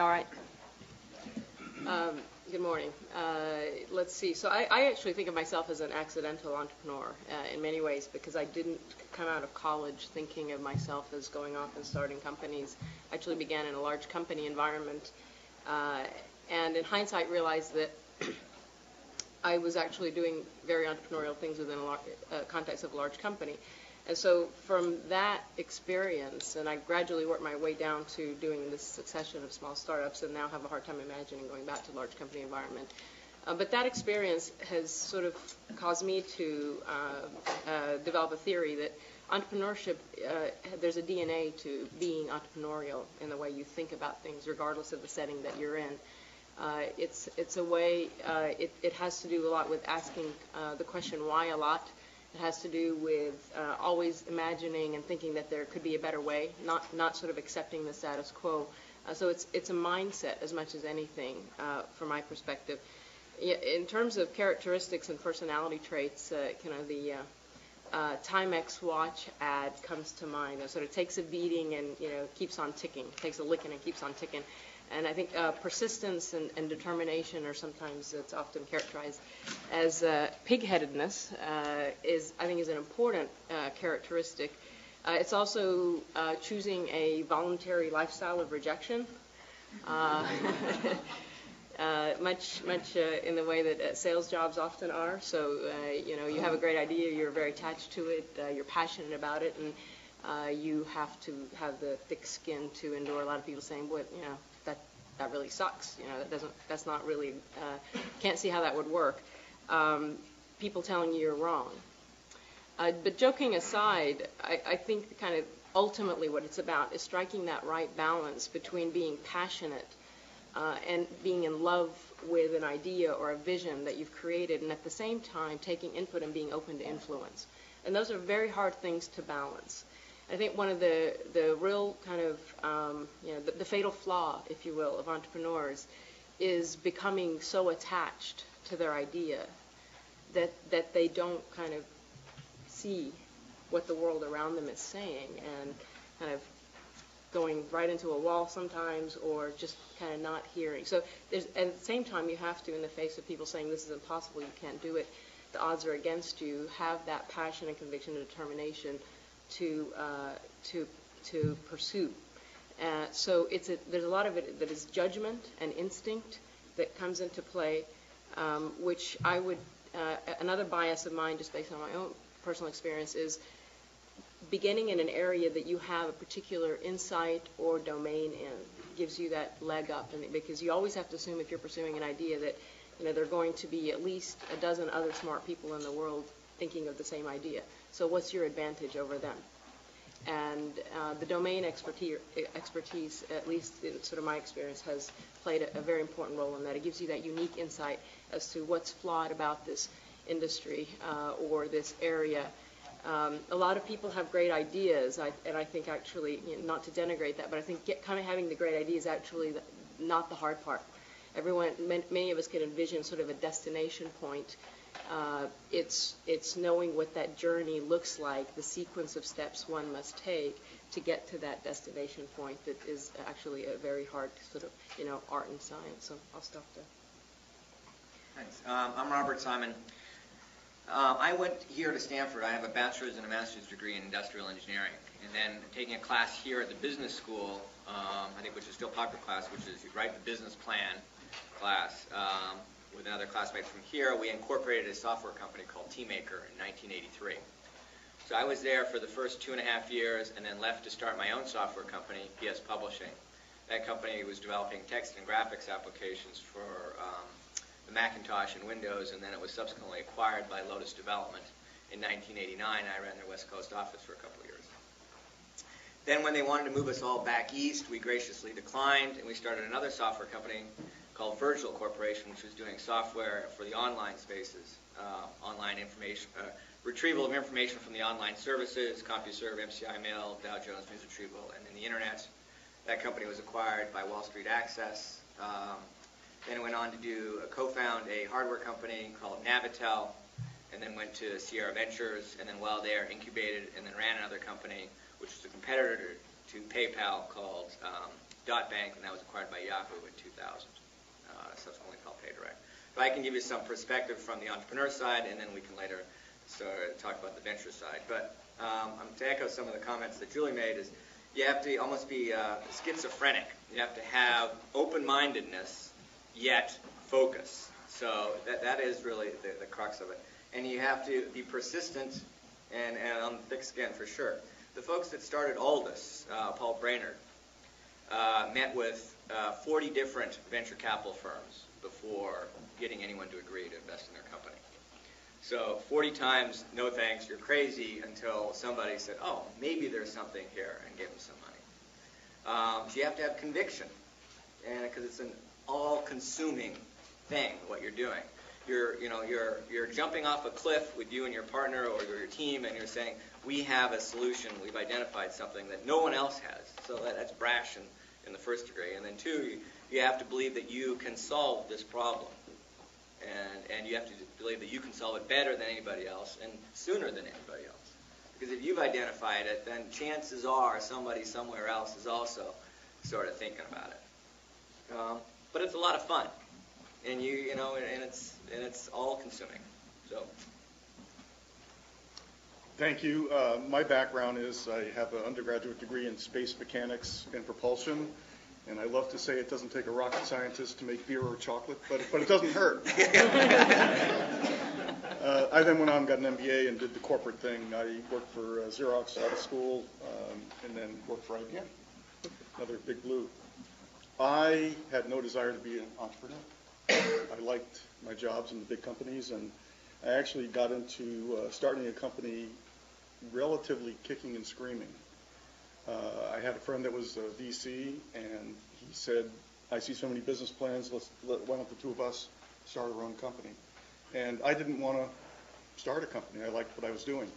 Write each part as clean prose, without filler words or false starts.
All right. Good morning. Let's see. So I actually think of myself as an accidental entrepreneur in many ways, because I didn't come out of college thinking of myself as going off and starting companies. I actually began in a large company environment, and in hindsight realized that I was actually doing very entrepreneurial things within a context of a large company. And so from that experience, and I gradually worked my way down to doing this succession of small startups, and now have a hard time imagining going back to a large company environment. But that experience has sort of caused me to develop a theory that entrepreneurship, there's a DNA to being entrepreneurial in the way you think about things, regardless of the setting that you're in. It's a way, it has to do a lot with asking the question why a lot. It has to do with always imagining and thinking that there could be a better way, not sort of accepting the status quo. So it's a mindset as much as anything from my perspective. In terms of characteristics and personality traits, the Timex watch ad comes to mind. It sort of takes a beating and keeps on ticking, takes a licking and keeps on ticking. And I think persistence and determination, or sometimes it's often characterized as pig-headedness, is an important characteristic. It's also choosing a voluntary lifestyle of rejection, much in the way that sales jobs often are. So you have a great idea, you're very attached to it, you're passionate about it, and you have to have the thick skin to endure a lot of people saying, "What, that really sucks. That's not really, can't see how that would work." People telling you you're wrong. But joking aside, I think kind of ultimately what it's about is striking that right balance between being passionate and being in love with an idea or a vision that you've created, and at the same time taking input and being open to influence. And those are very hard things to balance. I think one of the real kind of, the fatal flaw, if you will, of entrepreneurs is becoming so attached to their idea that they don't kind of see what the world around them is saying, and kind of going right into a wall sometimes, or just kind of not hearing. So at the same time, you have to, in the face of people saying this is impossible, you can't do it, the odds are against you, have that passion and conviction and determination to pursue. So there's a lot of it that is judgment and instinct that comes into play, which I would, another bias of mine, just based on my own personal experience, is beginning in an area that you have a particular insight or domain in gives you that leg up, and because you always have to assume, if you're pursuing an idea, that there are going to be at least a dozen other smart people in the world thinking of the same idea. So what's your advantage over them? And the domain expertise, at least in sort of my experience, has played a very important role in that. It gives you that unique insight as to what's flawed about this industry or this area. A lot of people have great ideas, and I think actually, not to denigrate that, but I think kind of having the great idea is actually not the hard part. Many of us can envision sort of a destination point. It's knowing what that journey looks like, the sequence of steps one must take to get to that destination point that is actually a very hard sort of, art and science. So I'll stop there. Thanks. I'm Robert Simon. I went here to Stanford. I have a bachelor's and a master's degree in industrial engineering. And then taking a class here at the business school, I think which is still a popular class, which is you write the business plan class. With another classmate from here, we incorporated a software company called Teamaker in 1983. So I was there for the first 2.5 years, and then left to start my own software company, PS Publishing. That company was developing text and graphics applications for the Macintosh and Windows, and then it was subsequently acquired by Lotus Development in 1989. I ran their West Coast office for a couple of years. Then when they wanted to move us all back east, we graciously declined, and we started another software company called Virgil Corporation, which was doing software for the online spaces, online information, retrieval of information from the online services, CompuServe, MCI Mail, Dow Jones News Retrieval, and then the Internet. That company was acquired by Wall Street Access. Then it went on to co-found a hardware company called Navitel, and then went to Sierra Ventures, and then while there incubated and then ran another company, which was a competitor to PayPal, called Bank, and that was acquired by Yahoo in 2000, subsequently called PayDirect. So I can give you some perspective from the entrepreneur side, and then we can later talk about the venture side. But to echo some of the comments that Julie made, is you have to almost be schizophrenic. You have to have open-mindedness, yet focus. So that is really the crux of it. And you have to be persistent and on thick skin for sure. The folks that started Aldus, Paul Brainerd, met with 40 different venture capital firms before getting anyone to agree to invest in their company. So 40 times, no thanks, you're crazy, until somebody said, oh, maybe there's something here, and gave them some money. So you have to have conviction, and because it's an all-consuming thing, what you're doing. You're jumping off a cliff with you and your partner or your team, and you're saying, we have a solution, we've identified something that no one else has. So that's brash in the first degree. And then two, you have to believe that you can solve this problem. And you have to believe that you can solve it better than anybody else and sooner than anybody else. Because if you've identified it, then chances are somebody somewhere else is also sort of thinking about it. But it's a lot of fun. And it's all consuming. So thank you. My background is I have an undergraduate degree in space mechanics and propulsion, and I love to say it doesn't take a rocket scientist to make beer or chocolate, but it doesn't hurt. I then went on and got an MBA and did the corporate thing. I worked for Xerox out of school, and then worked for IBM, another big blue. I had no desire to be an entrepreneur. I liked my jobs in the big companies, and I actually got into starting a company relatively kicking and screaming. I had a friend that was a VC, and he said, I see so many business plans, why don't the two of us start our own company? And I didn't want to start a company. I liked what I was doing.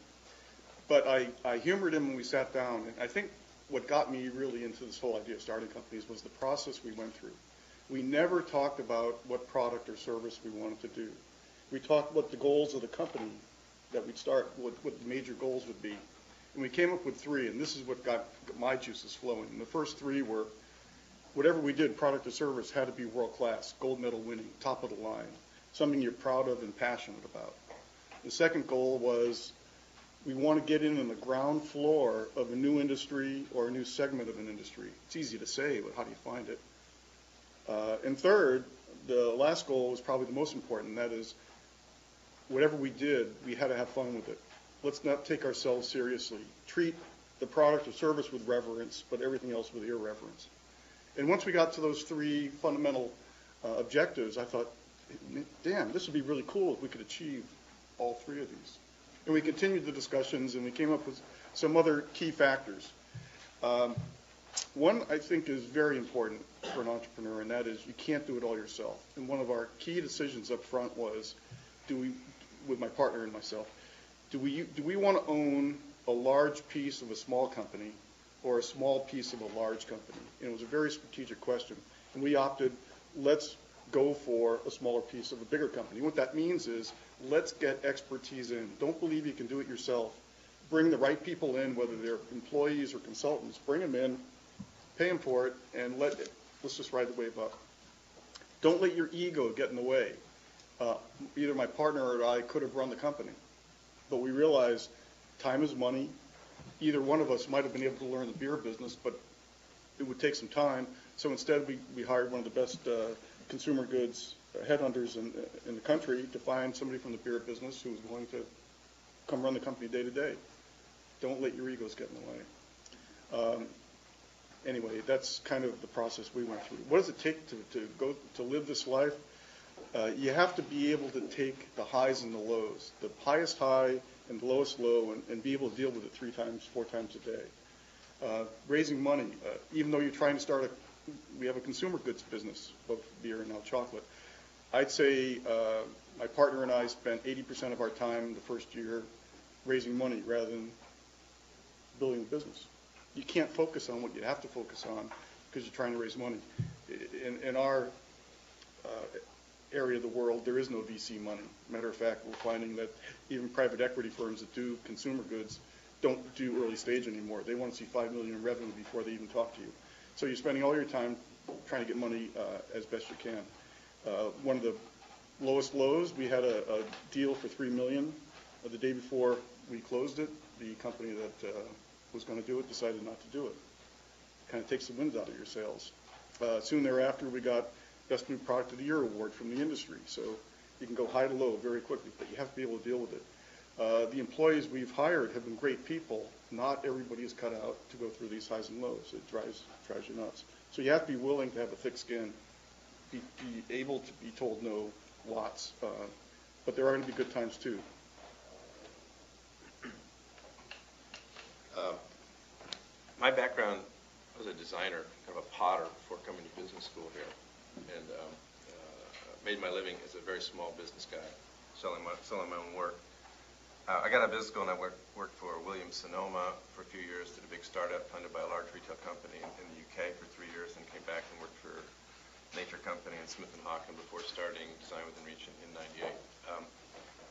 But I humored him when we sat down, and I think what got me really into this whole idea of starting companies was the process we went through. We never talked about what product or service we wanted to do. We talked what the goals of the company that we'd start, what the major goals would be. And we came up with three, and this is what got my juices flowing. And the first three were, whatever we did, product or service, had to be world-class, gold medal winning, top of the line, something you're proud of and passionate about. The second goal was, we want to get in on the ground floor of a new industry or a new segment of an industry. It's easy to say, but how do you find it? And third, the last goal was probably the most important, and that is, whatever we did, we had to have fun with it. Let's not take ourselves seriously. Treat the product or service with reverence, but everything else with irreverence. And once we got to those three fundamental objectives, I thought, damn, this would be really cool if we could achieve all three of these. And we continued the discussions, and we came up with some other key factors. One, I think, is very important for an entrepreneur, and that is you can't do it all yourself. And one of our key decisions up front was, with my partner and myself, do we want to own a large piece of a small company or a small piece of a large company? And it was a very strategic question. And we opted, let's go for a smaller piece of a bigger company. What that means is, let's get expertise in. Don't believe you can do it yourself. Bring the right people in, whether they're employees or consultants. Bring them in, pay them for it, and let's just ride the wave up. Don't let your ego get in the way. Either my partner or I could have run the company, but we realized time is money. Either one of us might have been able to learn the beer business, but it would take some time. So instead, we hired one of the best consumer goods headhunters in the country to find somebody from the beer business who was willing to come run the company day to day. Don't let your egos get in the way. Anyway, that's kind of the process we went through. What does it take to live this life? You have to be able to take the highs and the lows, the highest high and the lowest low, and be able to deal with it 3 times, 4 times a day. Raising money, even though you're trying to start we have a consumer goods business, both beer and now chocolate. I'd say my partner and I spent 80% of our time the first year raising money rather than building a business. You can't focus on what you have to focus on because you're trying to raise money. In our area of the world, there is no VC money. Matter of fact, we're finding that even private equity firms that do consumer goods don't do early stage anymore. They want to see $5 million in revenue before they even talk to you. So you're spending all your time trying to get money as best you can. One of the lowest lows, we had a deal for $3 million. The day before we closed it, the company that was going to do it decided not to do it. Kind of takes the wind out of your sails. Soon thereafter, we got Best New Product of the Year award from the industry. So you can go high to low very quickly, but you have to be able to deal with it. The employees we've hired have been great people. Not everybody is cut out to go through these highs and lows. It drives you nuts. So you have to be willing to have a thick skin, be able to be told no lots. But there are going to be good times too. My background, I was a designer, kind of a potter before coming to business school here, and made my living as a very small business guy, selling my own work. I got out of business school and I worked for Williams-Sonoma for a few years, did a big startup funded by a large retail company in the UK for 3 years, and came back and worked for Nature Company and Smith & Hawken before starting Design Within Reach in '98.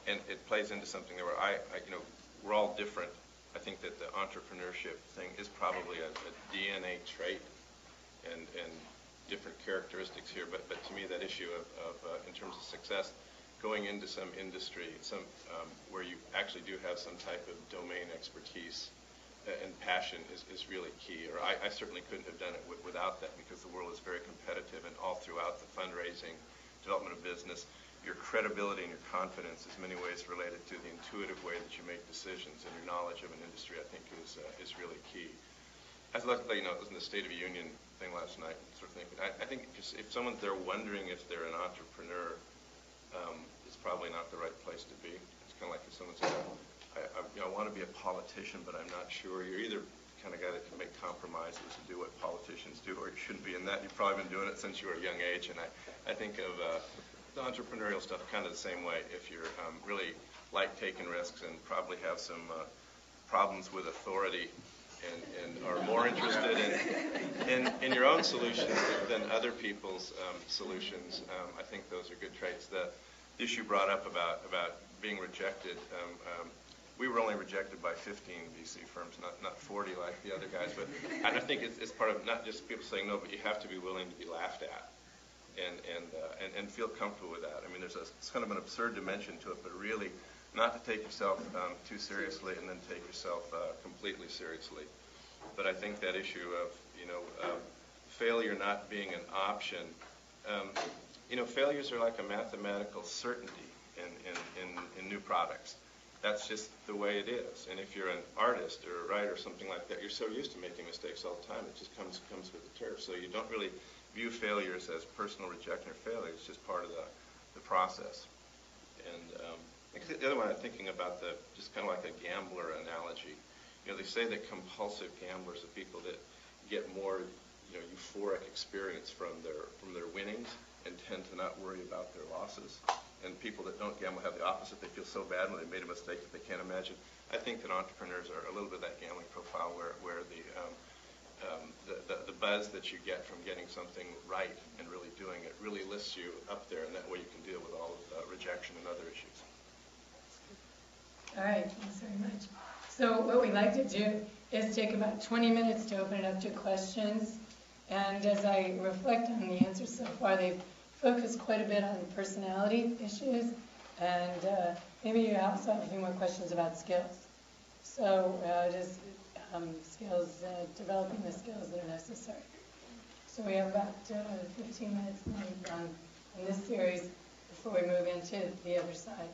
And it plays into something there where we're all different. I think that the entrepreneurship thing is probably a DNA trait and different characteristics here. But to me, that issue of in terms of success, going into some industry, where you actually do have some type of domain expertise and passion is really key. Or I certainly couldn't have done it without that, because the world is very competitive, and all throughout the fundraising, development of business, your credibility and your confidence is in many ways related to the intuitive way that you make decisions, and your knowledge of an industry, I think, is really key. I was luckily, it was in the State of the Union thing last night, sort of thinking, I think just if someone's there wondering if they're an entrepreneur, it's probably not the right place to be. It's kind of like if someone says, I want to be a politician, but I'm not sure. You're either the kind of guy that can make compromises and do what politicians do, or you shouldn't be in that. You've probably been doing it since you were a young age, and I think of the entrepreneurial stuff kind of the same way. If you're really like taking risks and probably have some problems with authority and are more interested in your own solutions than other people's solutions, I think those are good traits. The issue brought up about being rejected, we were only rejected by 15 VC firms, not 40 like the other guys. But I think it's part of not just people saying no, but you have to be willing to be laughed at. And feel comfortable with that. I mean, it's kind of an absurd dimension to it, but really not to take yourself too seriously and then take yourself completely seriously. But I think that issue of failure not being an option, failures are like a mathematical certainty in new products. That's just the way it is. And if you're an artist or a writer or something like that, you're so used to making mistakes all the time, it just comes with the turf. So you don't really view failures as personal rejection or failure. It's just part of the process. And the other one I'm thinking about, just kind of like a gambler analogy. They say that compulsive gamblers are people that get more euphoric experience from their winnings and tend to not worry about their losses. And people that don't gamble have the opposite. They feel so bad when they made a mistake that they can't imagine. I think that entrepreneurs are a little bit of that gambling profile where the buzz that you get from getting something right and really doing it really lifts you up there, and that way you can deal with all of rejection and other issues. All right, thanks very much. So what we'd like to do is take about 20 minutes to open it up to questions. And as I reflect on the answers so far, they've focused quite a bit on personality issues, and maybe you also have a few more questions about skills. So just skills, developing the skills that are necessary. So we have about 15 minutes left on this series before we move into the other side.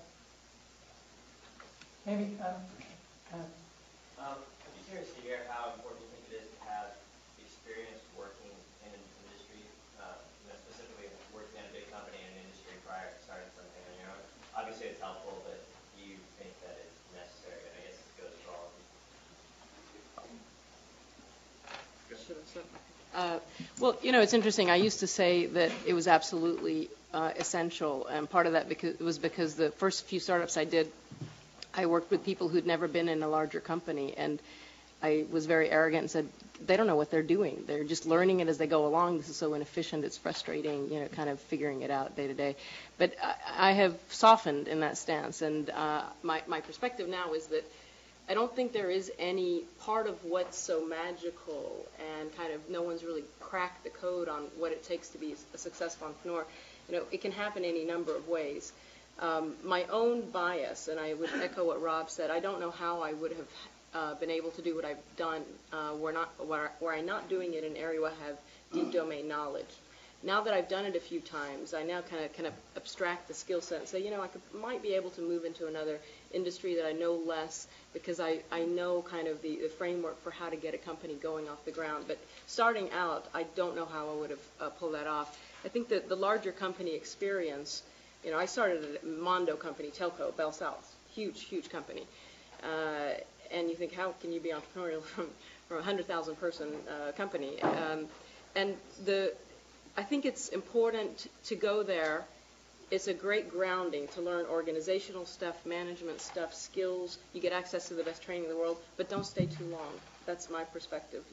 Maybe, I'd be curious to hear how important you think it is to have experience working in an industry, specifically working at a big company in an industry prior to starting something on your own. Obviously it's helpful, but do you think that it's necessary? And I guess this goes for all of you. Well, it's interesting. I used to say that it was absolutely essential, and part of that was because the first few startups I did, I worked with people who'd never been in a larger company, and I was very arrogant and said, they don't know what they're doing. They're just learning it as they go along. This is so inefficient. It's frustrating, kind of figuring it out day to day. But I have softened in that stance, and my perspective now is that I don't think there is any part of what's so magical and kind of no one's really cracked the code on what it takes to be a successful entrepreneur. It can happen any number of ways. My own bias, and I would echo what Rob said, I don't know how I would have been able to do what I've done were I not doing it in an area where I have deep domain knowledge. Now that I've done it a few times, I now kind of abstract the skill set and say, I might be able to move into another industry that I know less because I know kind of the framework for how to get a company going off the ground. But starting out, I don't know how I would have pulled that off. I think that the larger company experience, I started at a Mondo company, Telco, Bell South, huge company. And you think, how can you be entrepreneurial from a 100,000 person company? I think it's important to go there. It's a great grounding to learn organizational stuff, management stuff, skills. You get access to the best training in the world, but don't stay too long. That's my perspective.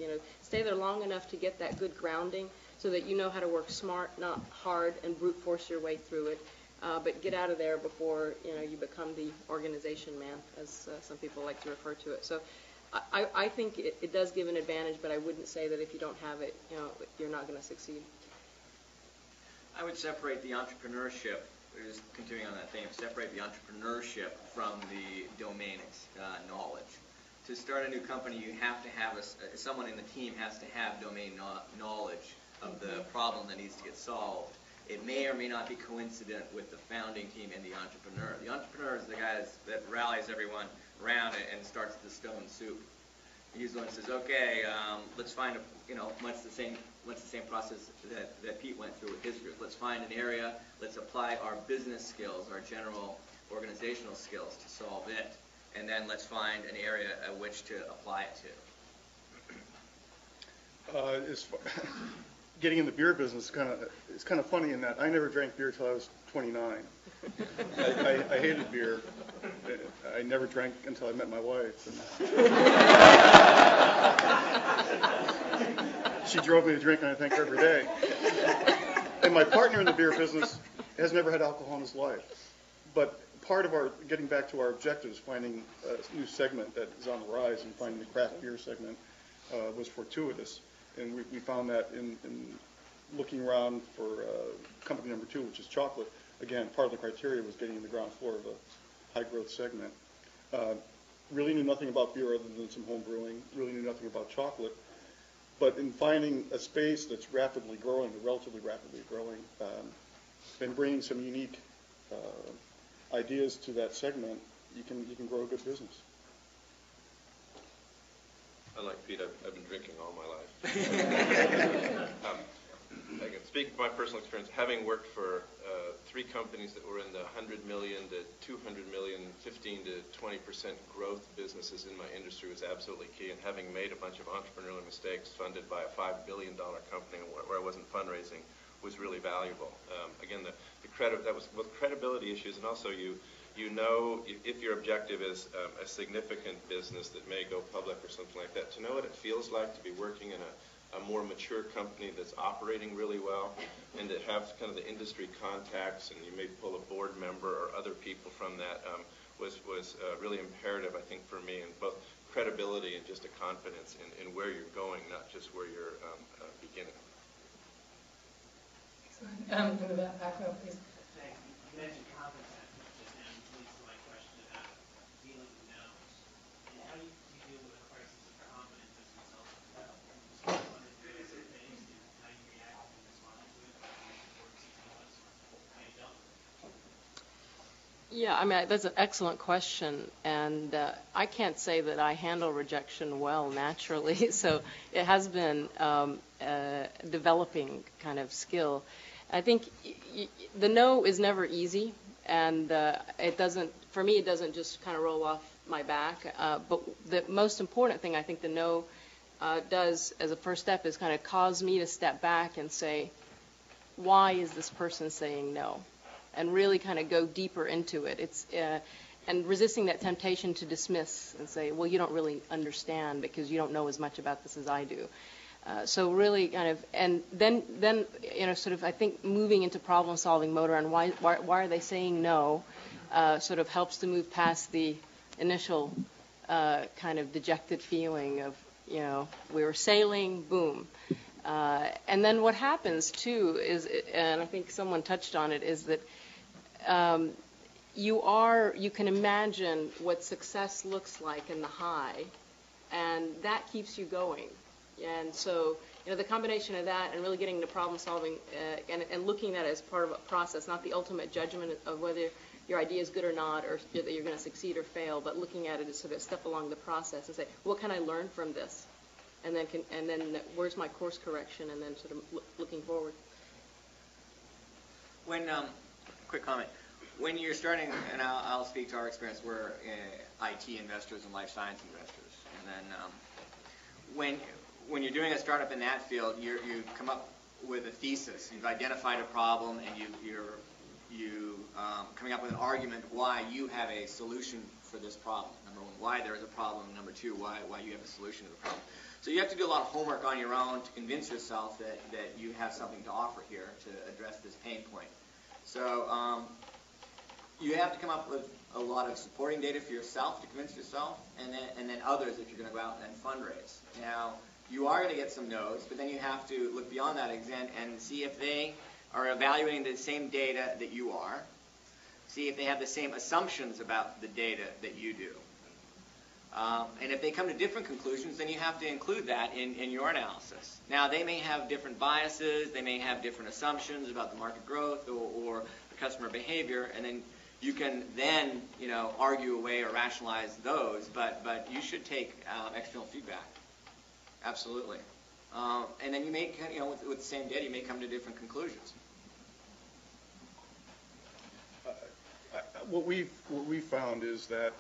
Stay there long enough to get that good grounding so that you know how to work smart, not hard, and brute force your way through it. But get out of there before you become the organization man, as some people like to refer to it. So I think it does give an advantage, but I wouldn't say that if you don't have it, you're not going to succeed. I would separate the entrepreneurship, just continuing on that theme, separate the entrepreneurship from the domain knowledge. To start a new company, you have to have someone in the team has to have domain knowledge of the problem that needs to get solved. It may or may not be coincident with the founding team and the entrepreneur. The entrepreneur is the guy that rallies everyone around it and starts the stone soup. He's the one that says, okay, let's find what's the same process that Pete went through with his group. Let's find an area, let's apply our business skills, our general organizational skills to solve it, and then let's find an area at which to apply it to. Getting in the beer business is kind of funny in that I never drank beer till I was 29. I hated beer. I never drank until I met my wife. She drove me to drink, and I thank her every day. And my partner in the beer business has never had alcohol in his life. But part of getting back to our objectives, finding a new segment that is on the rise and finding the craft beer segment was fortuitous. And we found that in looking around for company number 2, which is chocolate. Again, part of the criteria was getting in the ground floor of a high-growth segment. Really knew nothing about beer other than some home brewing. Really knew nothing about chocolate. But in finding a space that's rapidly growing, relatively rapidly growing, and bringing some unique ideas to that segment, you can grow a good business. Unlike Pete, I've been drinking all my life. I can speak from my personal experience, having worked for 3 companies that were in the 100 million to 200 million, 15 to 20% growth businesses in my industry was absolutely key. And having made a bunch of entrepreneurial mistakes funded by a $5 billion company where I wasn't fundraising was really valuable. Again, that was both credibility issues, and also if your objective is a significant business that may go public or something like that, to know what it feels like to be working in a more mature company that's operating really well, and to have kind of the industry contacts, and you may pull a board member or other people from that, was really imperative, I think, for me, in both credibility and just a confidence in where you're going, not just where you're beginning. Excellent. In the back row, please. Thanks. You mentioned confidence just now, which leads to my question about dealing with no's. And how do you deal with a crisis of confidence as a result of no? Can you describe what it is and how you react and respond to it? How you support CEOs? How you dealt with it? Yeah, that's an excellent question, and I can't say that I handle rejection well naturally, so it has been a developing kind of skill. I think the no is never easy, and for me, it doesn't just kind of roll off my back, but the most important thing I think the no does as a first step is kind of cause me to step back and say, why is this person saying no? And really kind of go deeper into it. And resisting that temptation to dismiss and say, well, you don't really understand because you don't know as much about this as I do. So really kind of, and then sort of I think moving into problem-solving mode and why are they saying no sort of helps to move past the initial kind of dejected feeling of, we were sailing, boom. And then what happens, too, is, and I think someone touched on it, is that you can imagine what success looks like in the high, and that keeps you going. And so, the combination of that and really getting into problem solving and looking at it as part of a process, not the ultimate judgment of whether your idea is good or not, or that you're going to succeed or fail, but looking at it as sort of a step along the process and say, what can I learn from this? And then where's my course correction? And then sort of looking forward. Quick comment. When you're starting, and I'll speak to our experience, we're IT investors and life science investors. And then when you're doing a startup in that field, you come up with a thesis. You've identified a problem, and you're coming up with an argument why you have a solution for this problem. Number one, why there is a problem. Number two, why you have a solution to the problem. So you have to do a lot of homework on your own to convince yourself that you have something to offer here to address this pain point. So you have to come up with a lot of supporting data for yourself to convince yourself, and then others if you're going to go out and fundraise. Now, you are going to get some no's, but then you have to look beyond that and see if they are evaluating the same data that you are, see if they have the same assumptions about the data that you do. And if they come to different conclusions, then you have to include that in your analysis. Now, they may have different biases, they may have different assumptions about the market growth or the customer behavior, and then you can argue away or rationalize those, but you should take external feedback. Absolutely. And then you may, with the same data, you may come to different conclusions. What we found is that,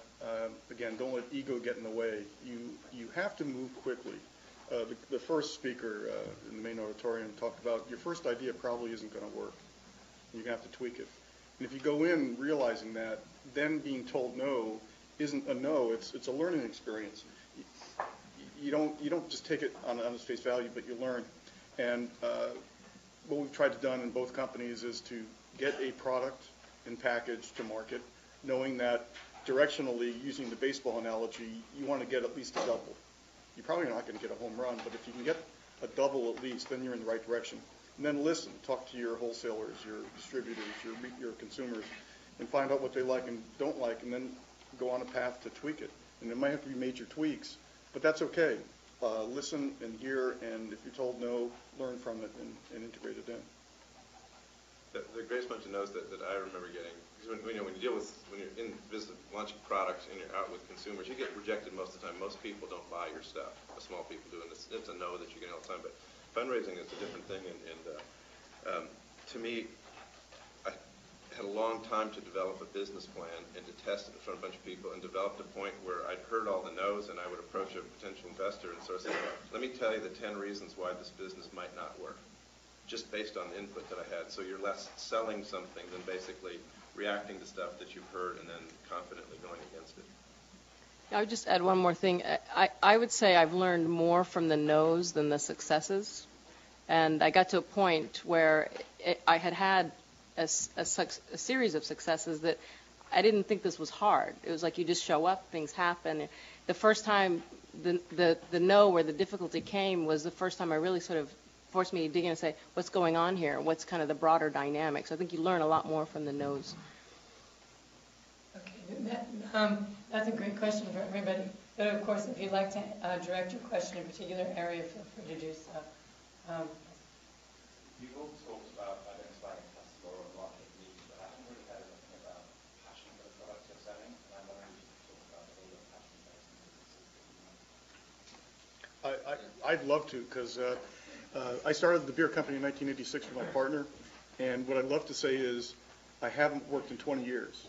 again, don't let ego get in the way. You have to move quickly. The first speaker in the main auditorium talked about your first idea probably isn't going to work. You're going to have to tweak it. And if you go in realizing that, then being told no isn't a no. It's a learning experience. You don't just take it on its face value, but you learn. And what we've tried to do in both companies is to get a product and package to market, knowing that directionally, using the baseball analogy, you want to get at least a double. You're probably not going to get a home run, but if you can get a double at least, then you're in the right direction. And then listen, talk to your wholesalers, your distributors, your consumers, and find out what they like and don't like, and then go on a path to tweak it. And it might have to be major tweaks, but that's okay. Listen and hear, and if you're told no, learn from it and integrate it in. The greatest bunch of no's that I remember getting, because when you deal with, when you're in business launching products and you're out with consumers, you get rejected most of the time. Most people don't buy your stuff. The small people do, and it's a no that you get all the time. But fundraising is a different thing, and to me, I had a long time to develop a business plan and to test it in front of a bunch of people, and developed a point where I'd heard all the no's, and I would approach a potential investor and sort of say, let me tell you the 10 reasons why this business might not work, just based on the input that I had. So you're less selling something than basically reacting to stuff that you've heard and then confidently going against it. I would just add one more thing. I would say I've learned more from the no's than the successes. And I got to a point where I had a series of successes that I didn't think this was hard. It was like you just show up, things happen. The first time the no where the difficulty came was the first time I really sort of forced me to dig in and say, what's going on here? What's kind of the broader dynamics? I think you learn a lot more from the no's. Okay, that's a great question for everybody. But of course, if you'd like to direct your question in a particular area, feel free to do so. You've all talked about identifying customer or market needs, but I haven't really heard anything about passion for the products you're selling. And I'm wondering if you could talk about all your passion-based businesses that you know. I'd love to, because I started the beer company in 1986 with my partner, and what I'd love to say is I haven't worked in 20 years.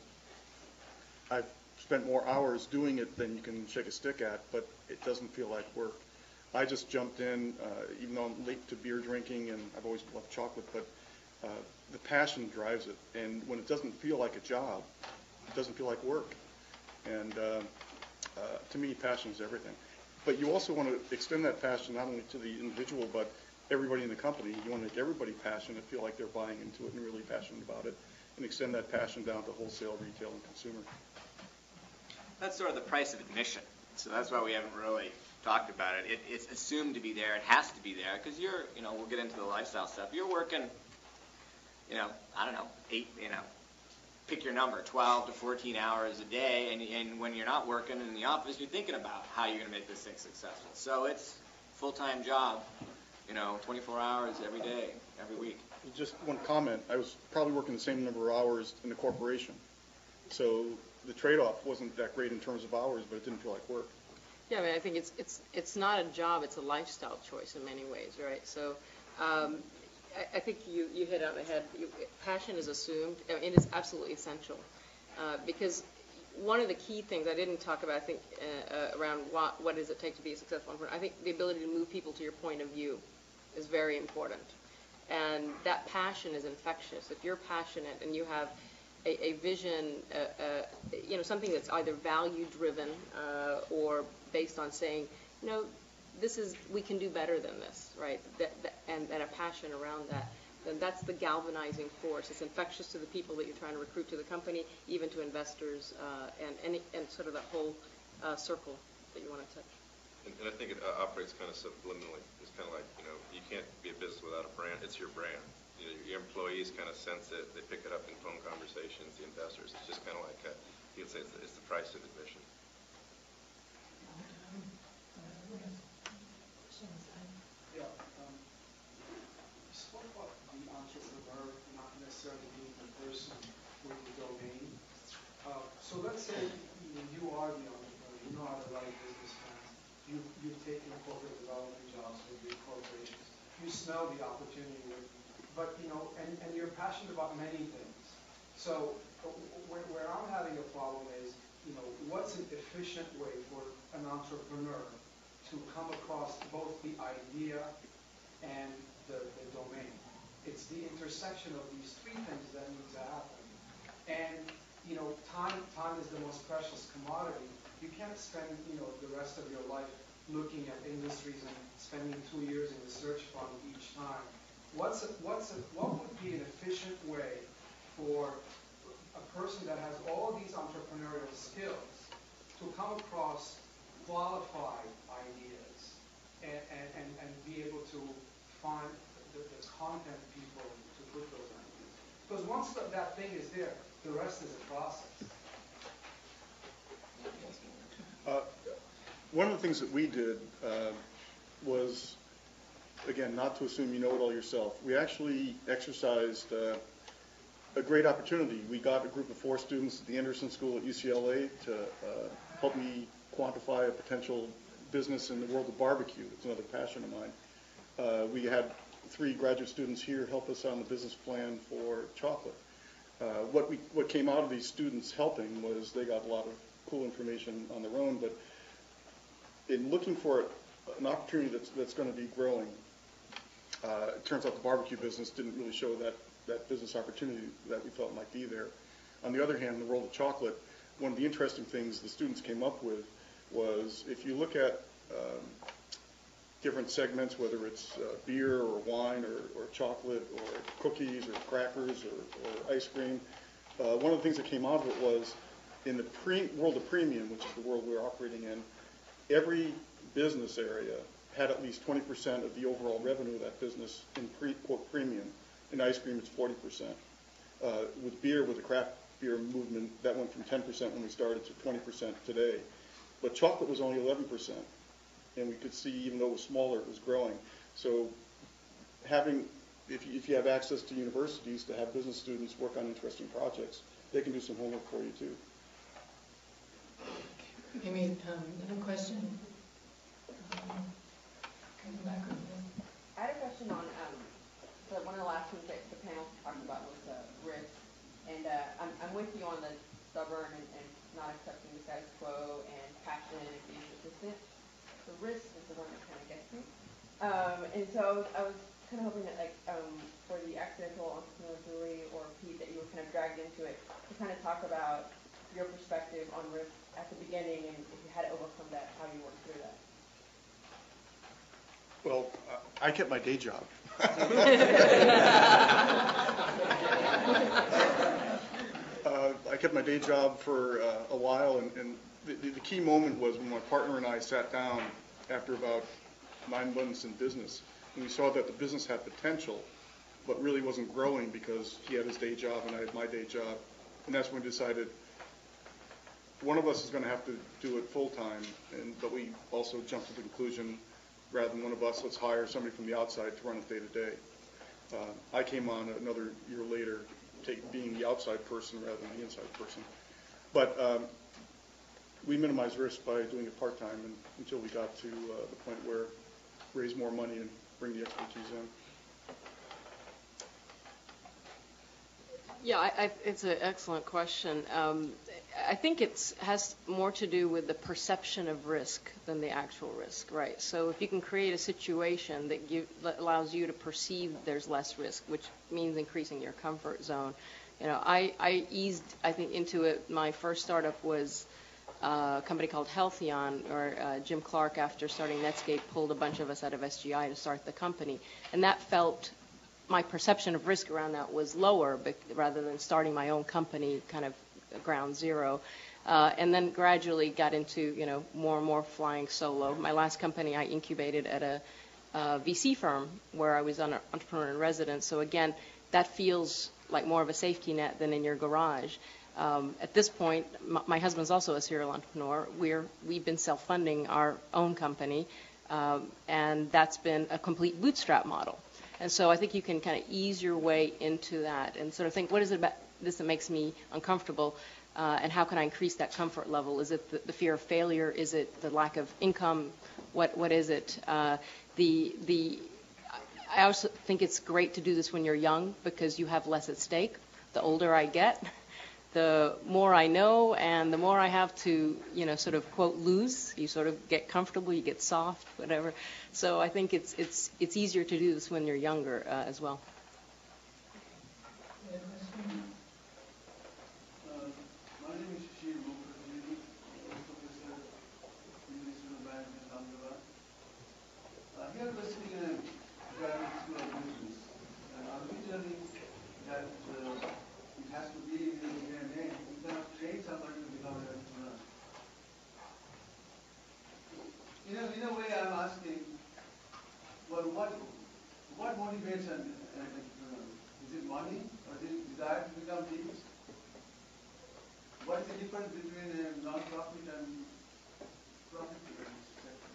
I've spent more hours doing it than you can shake a stick at, but it doesn't feel like work. I just jumped in, even though I'm late to beer drinking, and I've always loved chocolate, but the passion drives it. And when it doesn't feel like a job, it doesn't feel like work. And to me, passion is everything. But you also want to extend that passion not only to the individual, but everybody in the company. You want to make everybody passionate, feel like they're buying into it and really passionate about it, and extend that passion down to wholesale, retail, and consumer. That's sort of the price of admission. So that's why we haven't really talked about it. It's assumed to be there. It has to be there because we'll get into the lifestyle stuff. You're working, I don't know, pick your number, 12 to 14 hours a day, and when you're not working in the office, you're thinking about how you're going to make this thing successful. So it's a full-time job, 24 hours every day, every week. Just one comment. I was probably working the same number of hours in the corporation. So the trade-off wasn't that great in terms of hours, but it didn't feel like work. Yeah, I mean, I think it's not a job, it's a lifestyle choice in many ways, right? So I think you hit it on the head. Passion is assumed. I mean, it is absolutely essential because one of the key things I didn't talk about, I think, around what does it take to be a successful entrepreneur, I think the ability to move people to your point of view is very important. And that passion is infectious. If you're passionate and you have a vision, something that's either value-driven or based on saying, we can do better than this, right? And a passion around that, then that's the galvanizing force. It's infectious to the people that you're trying to recruit to the company, even to investors, and sort of that whole circle that you want to touch. And I think it operates kind of subliminally. It's kind of like, you can't be a business without a brand. It's your brand. Your employees kind of sense it. They pick it up in phone conversations, the investors. It's just kind of like, you could say it's the price of admission. Yeah, you spoke about the entrepreneur not necessarily being the person with the domain. So let's say you are the entrepreneur, you know how to write business plans, you've taken corporate development jobs with big corporations, you smell the opportunity, but and you're passionate about many things. So where I'm having a problem is, what's an efficient way for an entrepreneur to come across both the idea and the domain? It's the intersection of these three things that need to happen. And time is the most precious commodity. You can't spend the rest of your life looking at industries and spending 2 years in the search fund each time. What would be an efficient way for a person that has all of these entrepreneurial skills to come across qualified ideas and be able to find the content people to put those ideas? Because once that thing is there, the rest is a process. One of the things that we did was, again, not to assume you know it all yourself. We actually exercised a great opportunity. We got a group of 4 students at the Anderson School at UCLA to help me quantify a potential business in the world of barbecue. It's another passion of mine. We had 3 graduate students here help us on the business plan for chocolate. What came out of these students helping was they got a lot of cool information on their own, but in looking for an opportunity that's going to be growing, it turns out the barbecue business didn't really show that business opportunity that we felt might be there. On the other hand, in the world of chocolate, one of the interesting things the students came up with was if you look at different segments, whether it's beer or wine or chocolate or cookies or crackers or ice cream, one of the things that came out of it was in the world of premium, which is the world we're operating in, every business area had at least 20% of the overall revenue of that business in quote premium. In ice cream, it's 40%. With beer, with the craft beer movement, that went from 10% when we started to 20% today. But chocolate was only 11%. And we could see, even though it was smaller, it was growing. So if you have access to universities to have business students work on interesting projects, they can do some homework for you too. Maybe another question. Coming back over there. I had a question on one of the last things that the panel talked about was risk, and I'm with you on the stubborn and not accepting the status quo and passion and being persistent. The risk is the one that kind of gets me, and so I was kind of hoping that for the accidental entrepreneur Julie or Pete that you were kind of dragged into it to kind of talk about your perspective on risk at the beginning and if you had to overcome that, how you worked through that. Well, I kept my day job. I kept my day job for a while, and the key moment was when my partner and I sat down after about 9 months in business, and we saw that the business had potential, but really wasn't growing because he had his day job and I had my day job. And that's when we decided one of us is going to have to do it full time, but we also jumped to the conclusion, rather than one of us, let's hire somebody from the outside to run it day to day. I came on another year later, being the outside person rather than the inside person. But we minimized risk by doing it part time until we got to the point where raise more money and bring the expertise in. Yeah, it's an excellent question. I think it has more to do with the perception of risk than the actual risk, right? So if you can create a situation that allows you to perceive there's less risk, which means increasing your comfort zone. You know, I eased, I think, into it. My first startup was a company called Healthion, or Jim Clark, after starting Netscape, pulled a bunch of us out of SGI to start the company. And that felt, my perception of risk around that was lower, but rather than starting my own company kind of ground zero. And then gradually got into, you know, more and more flying solo. My last company I incubated at a VC firm where I was an entrepreneur in residence. So again, that feels like more of a safety net than in your garage. At this point, my husband's also a serial entrepreneur. We've been self-funding our own company, and that's been a complete bootstrap model. And so I think you can kind of ease your way into that and sort of think, what is it about this that makes me uncomfortable, and how can I increase that comfort level? Is it the fear of failure? Is it the lack of income? What is it? I also think it's great to do this when you're young because you have less at stake. The older I get, the more I know, and the more I have to, you know, sort of quote lose. You sort of get comfortable, you get soft, whatever. So I think it's easier to do this when you're younger as well. My name is Shishir Mukherjee, professor in the Institute of Management, Ahmedabad. Here we're sitting in a graduate school of business, and are we learning that it has to be in the DNA? You cannot train somebody to become an entrepreneur. In a way, I'm asking, well, what motivates an entrepreneur? Is it money, or is it desire to become famous? What is the difference between a non-profit and profit sector?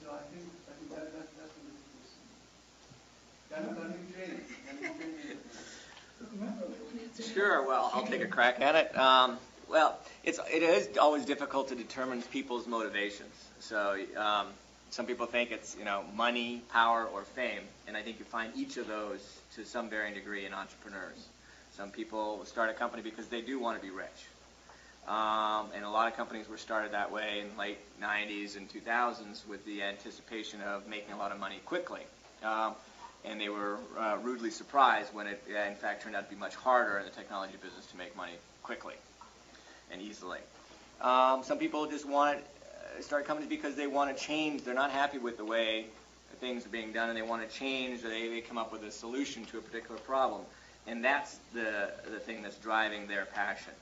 So I think that's the question. Can you train it? Sure. Well, I'll take a crack at it. Well, it is always difficult to determine people's motivations. So some people think it's, you know, money, power, or fame, and I think you find each of those to some varying degree in entrepreneurs. Some people start a company because they do want to be rich. And a lot of companies were started that way in late 90s and 2000s with the anticipation of making a lot of money quickly. And they were rudely surprised when it, in fact, turned out to be much harder in the technology business to make money quickly and easily. Some people just want to start companies because they want to change. They're not happy with the way things are being done, and they want to change, or they come up with a solution to a particular problem. And that's the thing that's driving their passion.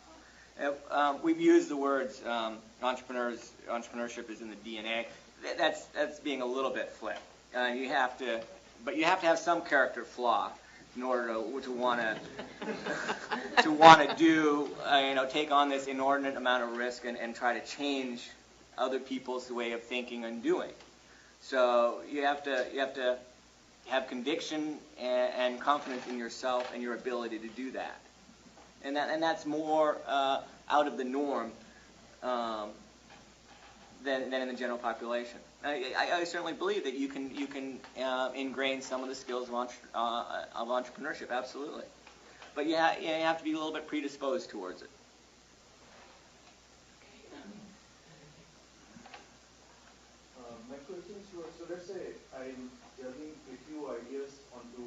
We've used the words entrepreneurship is in the DNA. That's being a little bit flip. You have to have some character flaw in order to want to do take on this inordinate amount of risk and try to change other people's way of thinking and doing. So you have to have conviction and confidence in yourself and your ability to do that. And that's more out of the norm than in the general population. I certainly believe that you can ingrain some of the skills of entrepreneurship, absolutely. But you have to be a little bit predisposed towards it. My question is, so let's say I'm juggling a few ideas onto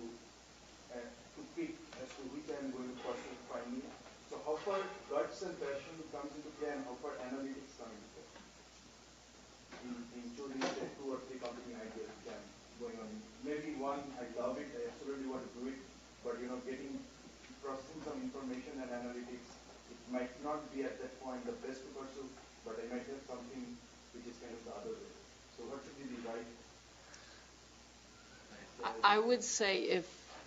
to pick as to which I'm going to pursue finally. So how far guts and passion comes into play, and how far analytics come into play in choosing say 2 or 3 company ideas which I'm going on. Maybe one, I love it, I absolutely want to do it, but processing some information and analytics, it might not be at that point the best to pursue, but I might have something which is kind of the other way. So what should be the right? I would say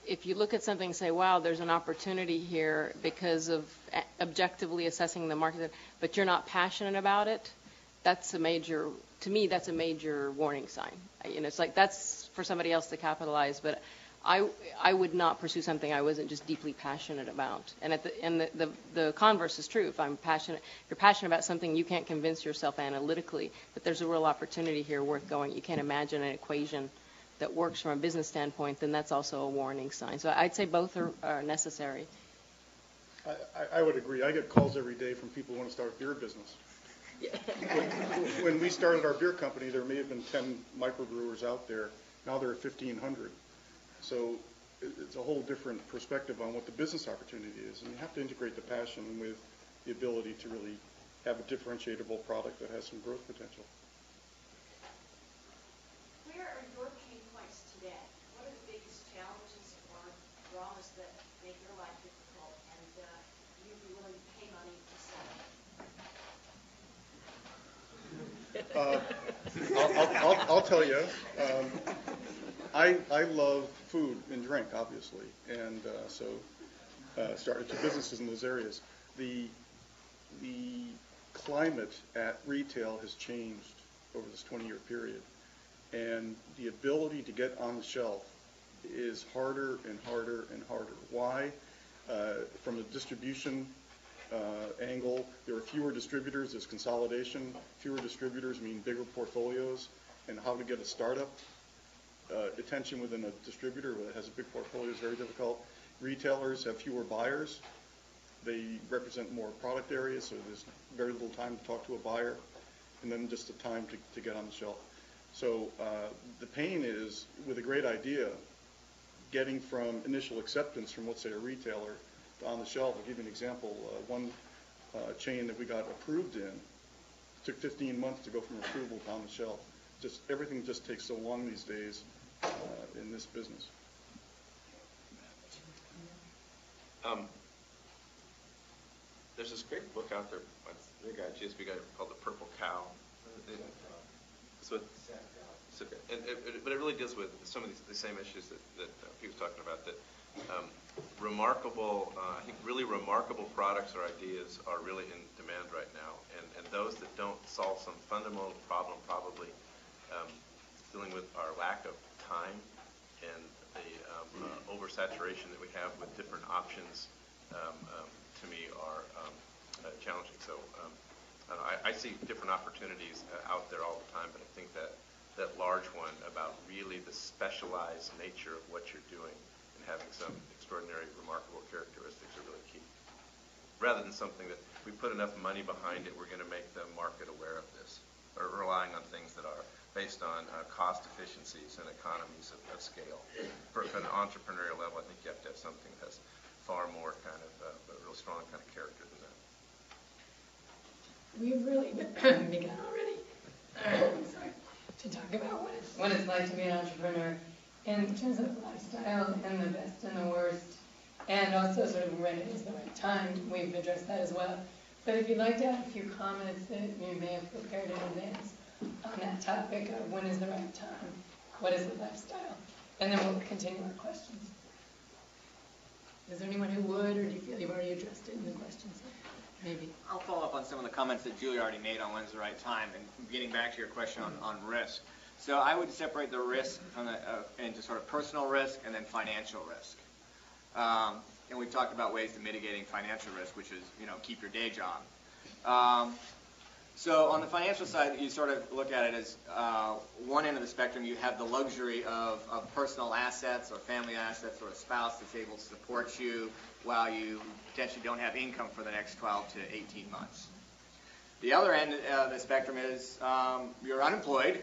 if you look at something and say, wow, there's an opportunity here because of objectively assessing the market, but you're not passionate about it, that's to me, that's a major warning sign. It's like that's for somebody else to capitalize, but I would not pursue something I wasn't just deeply passionate about. And the converse is true. If you're passionate about something, you can't convince yourself analytically that there's a real opportunity here worth going. You can't imagine an equation that works from a business standpoint, then that's also a warning sign. So I'd say both are necessary. I would agree. I get calls every day from people who want to start a beer business. When we started our beer company, there may have been 10 microbrewers out there. Now there are 1,500. So it's a whole different perspective on what the business opportunity is. And you have to integrate the passion with the ability to really have a differentiatable product that has some growth potential. Where are your pain points today? What are the biggest challenges or dramas that make your life difficult and you'd be willing to pay money to solve? I'll tell you. I love food and drink, obviously, and so started two businesses in those areas. The climate at retail has changed over this 20-year period, and the ability to get on the shelf is harder and harder and harder. Why? From a distribution angle, there are fewer distributors, there's consolidation. Fewer distributors mean bigger portfolios, and how to get a startup attention within a distributor that has a big portfolio is very difficult. Retailers have fewer buyers. They represent more product areas, so there's very little time to talk to a buyer, and then just the time to get on the shelf. So the pain is, with a great idea, getting from initial acceptance from, let's say, a retailer to on the shelf. I'll give you an example. One chain that we got approved in took 15 months to go from approval to on the shelf. Everything just takes so long these days in this business. There's this great book out there by the guy, GSB guy, called The Purple Cow. But it really deals with some of the same issues that he was talking about, that I think really remarkable products or ideas are really in demand right now. And those that don't solve some fundamental problem, probably dealing with our lack of time and the oversaturation that we have with different options, to me are challenging. So I see different opportunities out there all the time, but I think that large one about really the specialized nature of what you're doing and having some extraordinary, remarkable characteristics are really key. Rather than something that we put enough money behind it, we're going to make the market aware of this, or relying on things that are based on cost efficiencies and economies of scale. For an entrepreneurial level, I think you have to have something that has far more kind of a real strong kind of character than that. We've really begun already to talk about what it's like to be an entrepreneur in terms of lifestyle and the best and the worst, and also sort of when it is the right time. We've addressed that as well. But if you'd like to add a few comments that you may have prepared in advance on that topic of when is the right time, what is the lifestyle, and then we'll continue our questions. Is there anyone who would, or do you feel you've already addressed it in the questions? Maybe. I'll follow up on some of the comments that Julie already made on when's the right time, and getting back to your question on risk. So I would separate the risk from into sort of personal risk and then financial risk. And we've talked about ways to mitigating financial risk, which is, keep your day job. So on the financial side, you sort of look at it as one end of the spectrum. You have the luxury of personal assets or family assets or a spouse that's able to support you while you potentially don't have income for the next 12 to 18 months. The other end of the spectrum is you're unemployed,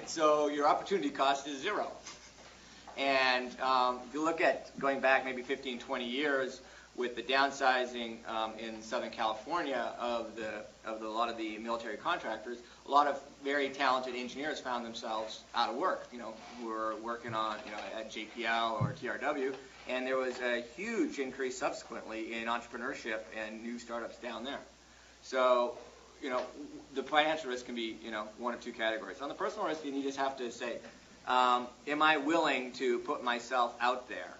so your opportunity cost is zero. And if you look at going back maybe 15, 20 years, with the downsizing in Southern California of a lot of the military contractors, a lot of very talented engineers found themselves out of work, who were working on, at JPL or TRW, and there was a huge increase subsequently in entrepreneurship and new startups down there. So, the financial risk can be, one of two categories. On the personal risk, you just have to say, am I willing to put myself out there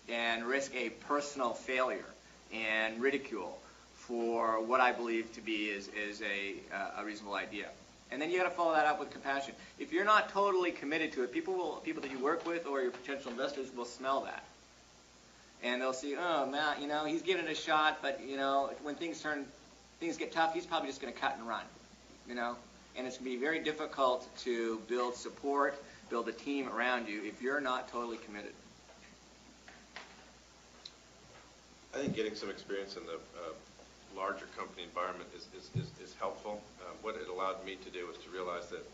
and risk a personal failure and ridicule for what I believe to be is a reasonable idea? And then you got to follow that up with compassion. If you're not totally committed to it, people that you work with or your potential investors will smell that, and they'll see, oh man, he's giving it a shot, but when things get tough, he's probably just going to cut and run, and it's going to be very difficult to build support, build a team around you if you're not totally committed. I think getting some experience in the larger company environment is helpful. What it allowed me to do was to realize that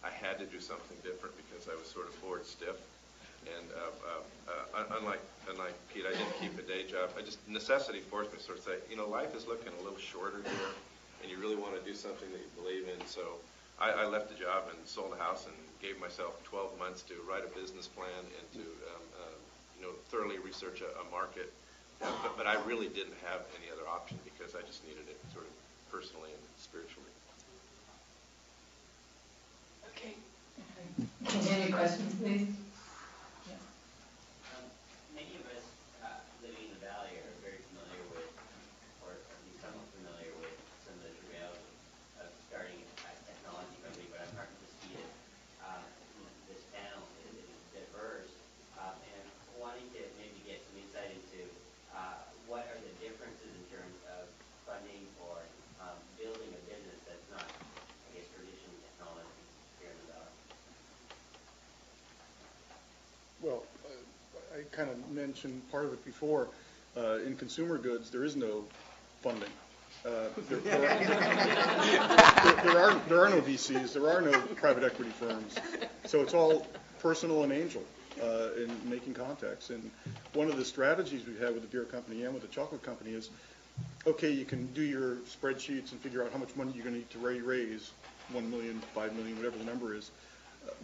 I had to do something different because I was sort of bored stiff. And unlike Pete, I didn't keep a day job. Necessity forced me to sort of say, life is looking a little shorter here, and you really want to do something that you believe in. So I left the job and sold a house and gave myself 12 months to write a business plan and to thoroughly research a market. But I really didn't have any other option because I just needed it sort of personally and spiritually. Okay. Any questions, please? Many of us living in the Valley are very familiar with, or at least somewhat familiar with, some of the travails of starting a technology company, but I'm starting to see it. This panel is diverse, and wanting to maybe get some insight into what are the differences in terms of funding or building a business that's not, I guess, traditional technology here in the Valley? Well, I kind of mentioned part of it before. In consumer goods, there is no funding. There are no VCs. There are no private equity firms. So it's all personal and angel in making contacts. And one of the strategies we have with the beer company and with the chocolate company is, okay, you can do your spreadsheets and figure out how much money you're going to need to raise, 1 million, 5 million, whatever the number is.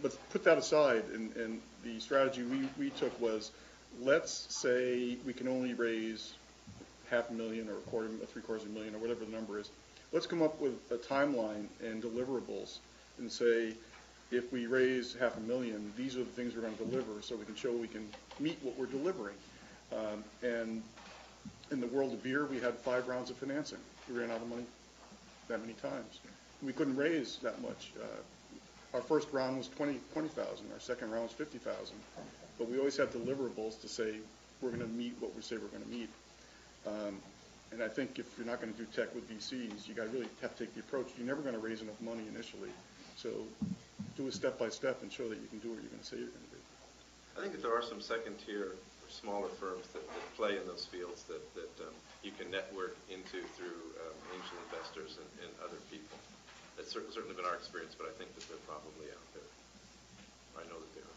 But put that aside, and the strategy we took was, let's say we can only raise $500,000 or $750,000 or whatever the number is. Let's come up with a timeline and deliverables and say, if we raise $500,000, these are the things we're going to deliver, so we can show we can meet what we're delivering. And in the world of beer, we had 5 rounds of financing. We ran out of money that many times. We couldn't raise that much. Our first round was $20,000. Our second round was $50,000. But we always had deliverables to say we're going to meet what we say we're going to meet. And I think if you're not going to do tech with VCs, you got to really have to take the approach. You're never going to raise enough money initially. So do it step by step and show that you can do what you're going to say you're going to do. I think that there are some second-tier or smaller firms that play in those fields that you can network into through angel investors and other people. That's certainly been our experience, but I think that they're probably out there. I know that they are.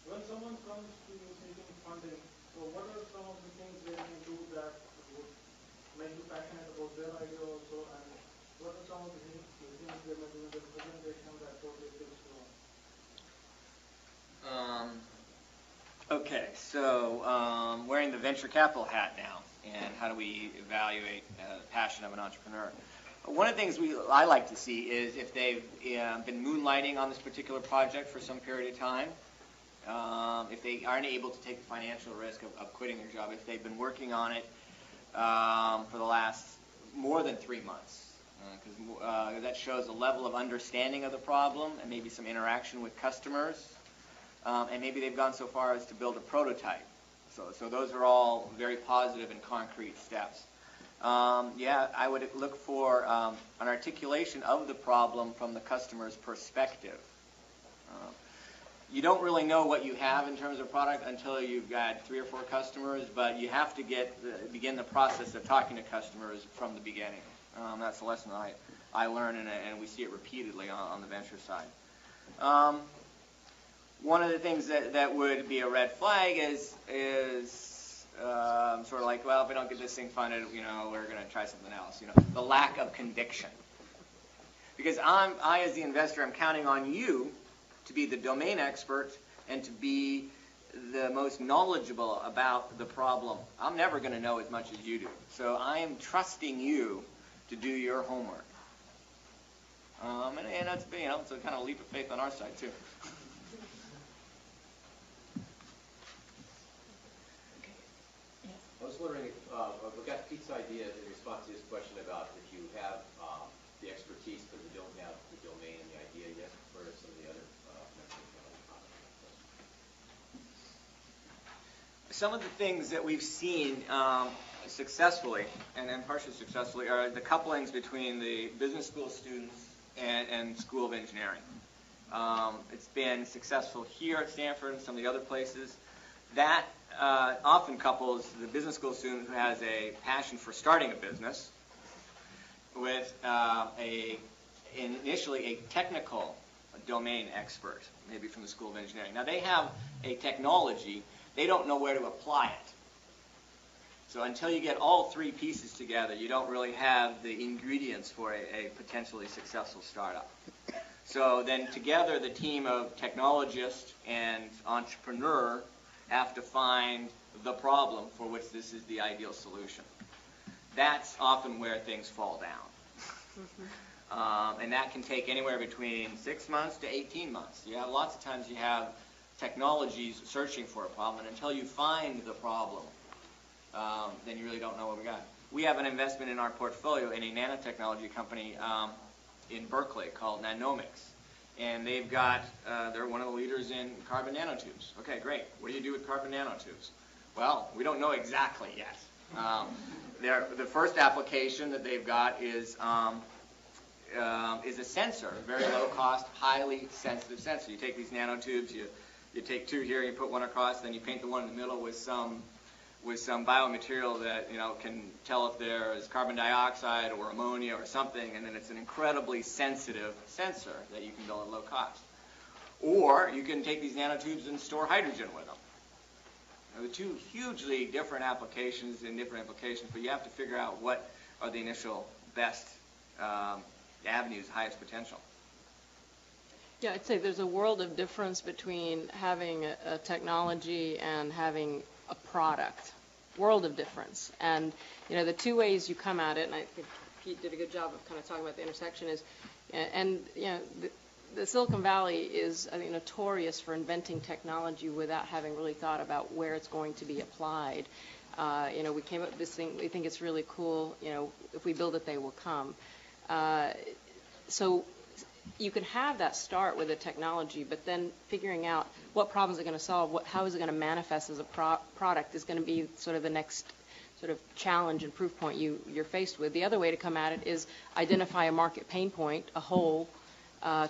When someone comes to you seeking funding, so what are some of the things they can do that would make you passionate about their idea also, and what are some of the things they may do in the presentation that would be useful? Okay, so wearing the venture capital hat now, and how do we evaluate the passion of an entrepreneur? One of the things I like to see is if they've been moonlighting on this particular project for some period of time, if they aren't able to take the financial risk of quitting their job, if they've been working on it for the last more than 3 months, because that shows a level of understanding of the problem and maybe some interaction with customers, and maybe they've gone so far as to build a prototype. So those are all very positive and concrete steps. I would look for an articulation of the problem from the customer's perspective. You don't really know what you have in terms of product until you've got 3 or 4 customers, but you have to begin the process of talking to customers from the beginning. That's the lesson I learned, and we see it repeatedly on the venture side. One of the things that would be a red flag is sort of like, well, if we don't get this thing funded, we're going to try something else. The lack of conviction. Because I, as the investor, I'm counting on you to be the domain expert and to be the most knowledgeable about the problem. I'm never going to know as much as you do. So I am trusting you to do your homework. And that's, it's a kind of leap of faith on our side, too. I was wondering, we got Pete's idea in response to his question about if you have the expertise but you don't have the domain and the idea yet for some of the other Some of the things that we've seen successfully, and partially successfully, are the couplings between the business school students and School of Engineering. It's been successful here at Stanford and some of the other places. That often couples the business school student who has a passion for starting a business with initially a technical domain expert, maybe from the School of Engineering. Now, they have a technology. They don't know where to apply it. So until you get all three pieces together, you don't really have the ingredients for a potentially successful startup. So then together, the team of technologist and entrepreneur have to find the problem for which this is the ideal solution. That's often where things fall down. And that can take anywhere between 6 months to 18 months. Lots of times you have technologies searching for a problem, and until you find the problem, then you really don't know what we got. We have an investment in our portfolio in a nanotechnology company in Berkeley called Nanomics. And they've got, they're one of the leaders in carbon nanotubes. Okay, great. What do you do with carbon nanotubes? Well, we don't know exactly yet. The first application that they've got is a sensor, a very low cost, highly sensitive sensor. You take these nanotubes, you take two here, you put one across, then you paint the one in the middle with some biomaterial that can tell if there is carbon dioxide or ammonia or something, and then it's an incredibly sensitive sensor that you can build at low cost. Or you can take these nanotubes and store hydrogen with them. The two hugely different applications in different applications, but you have to figure out what are the initial best avenues, highest potential. Yeah, I'd say there's a world of difference between having a technology and having a product. World of difference. And, the two ways you come at it, and I think Pete did a good job of kind of talking about the intersection, is, the Silicon Valley is, I think, notorious for inventing technology without having really thought about where it's going to be applied. We came up with this thing, we think it's really cool, if we build it, they will come. So you can have that start with a technology, but then figuring out what problems are going to solve, how is it going to manifest as a product is going to be sort of the next sort of challenge and proof point you're faced with. The other way to come at it is identify a market pain point, a hole,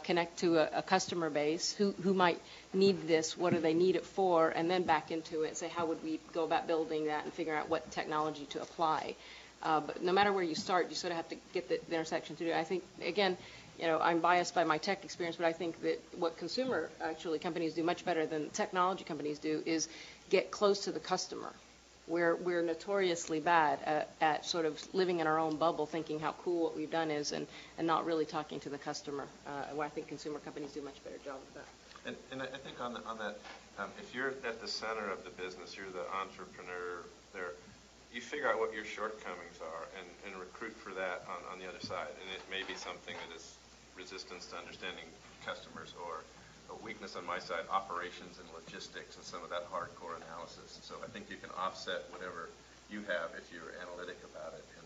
connect to a customer base who might need this, what do they need it for, and then back into it and say how would we go about building that and figure out what technology to apply. But no matter where you start, you sort of have to get the intersection to do it. I think, again, I'm biased by my tech experience, but I think that what consumer actually companies do much better than technology companies do is get close to the customer. We're notoriously bad at sort of living in our own bubble, thinking how cool what we've done is, and not really talking to the customer. Where I think consumer companies do a much better job of that. And I think on that, if you're at the center of the business, you're the entrepreneur there. You figure out what your shortcomings are and recruit for that on the other side. And it may be something that is resistance to understanding customers, or a weakness on my side, operations and logistics and some of that hardcore analysis. So I think you can offset whatever you have if you're analytic about it and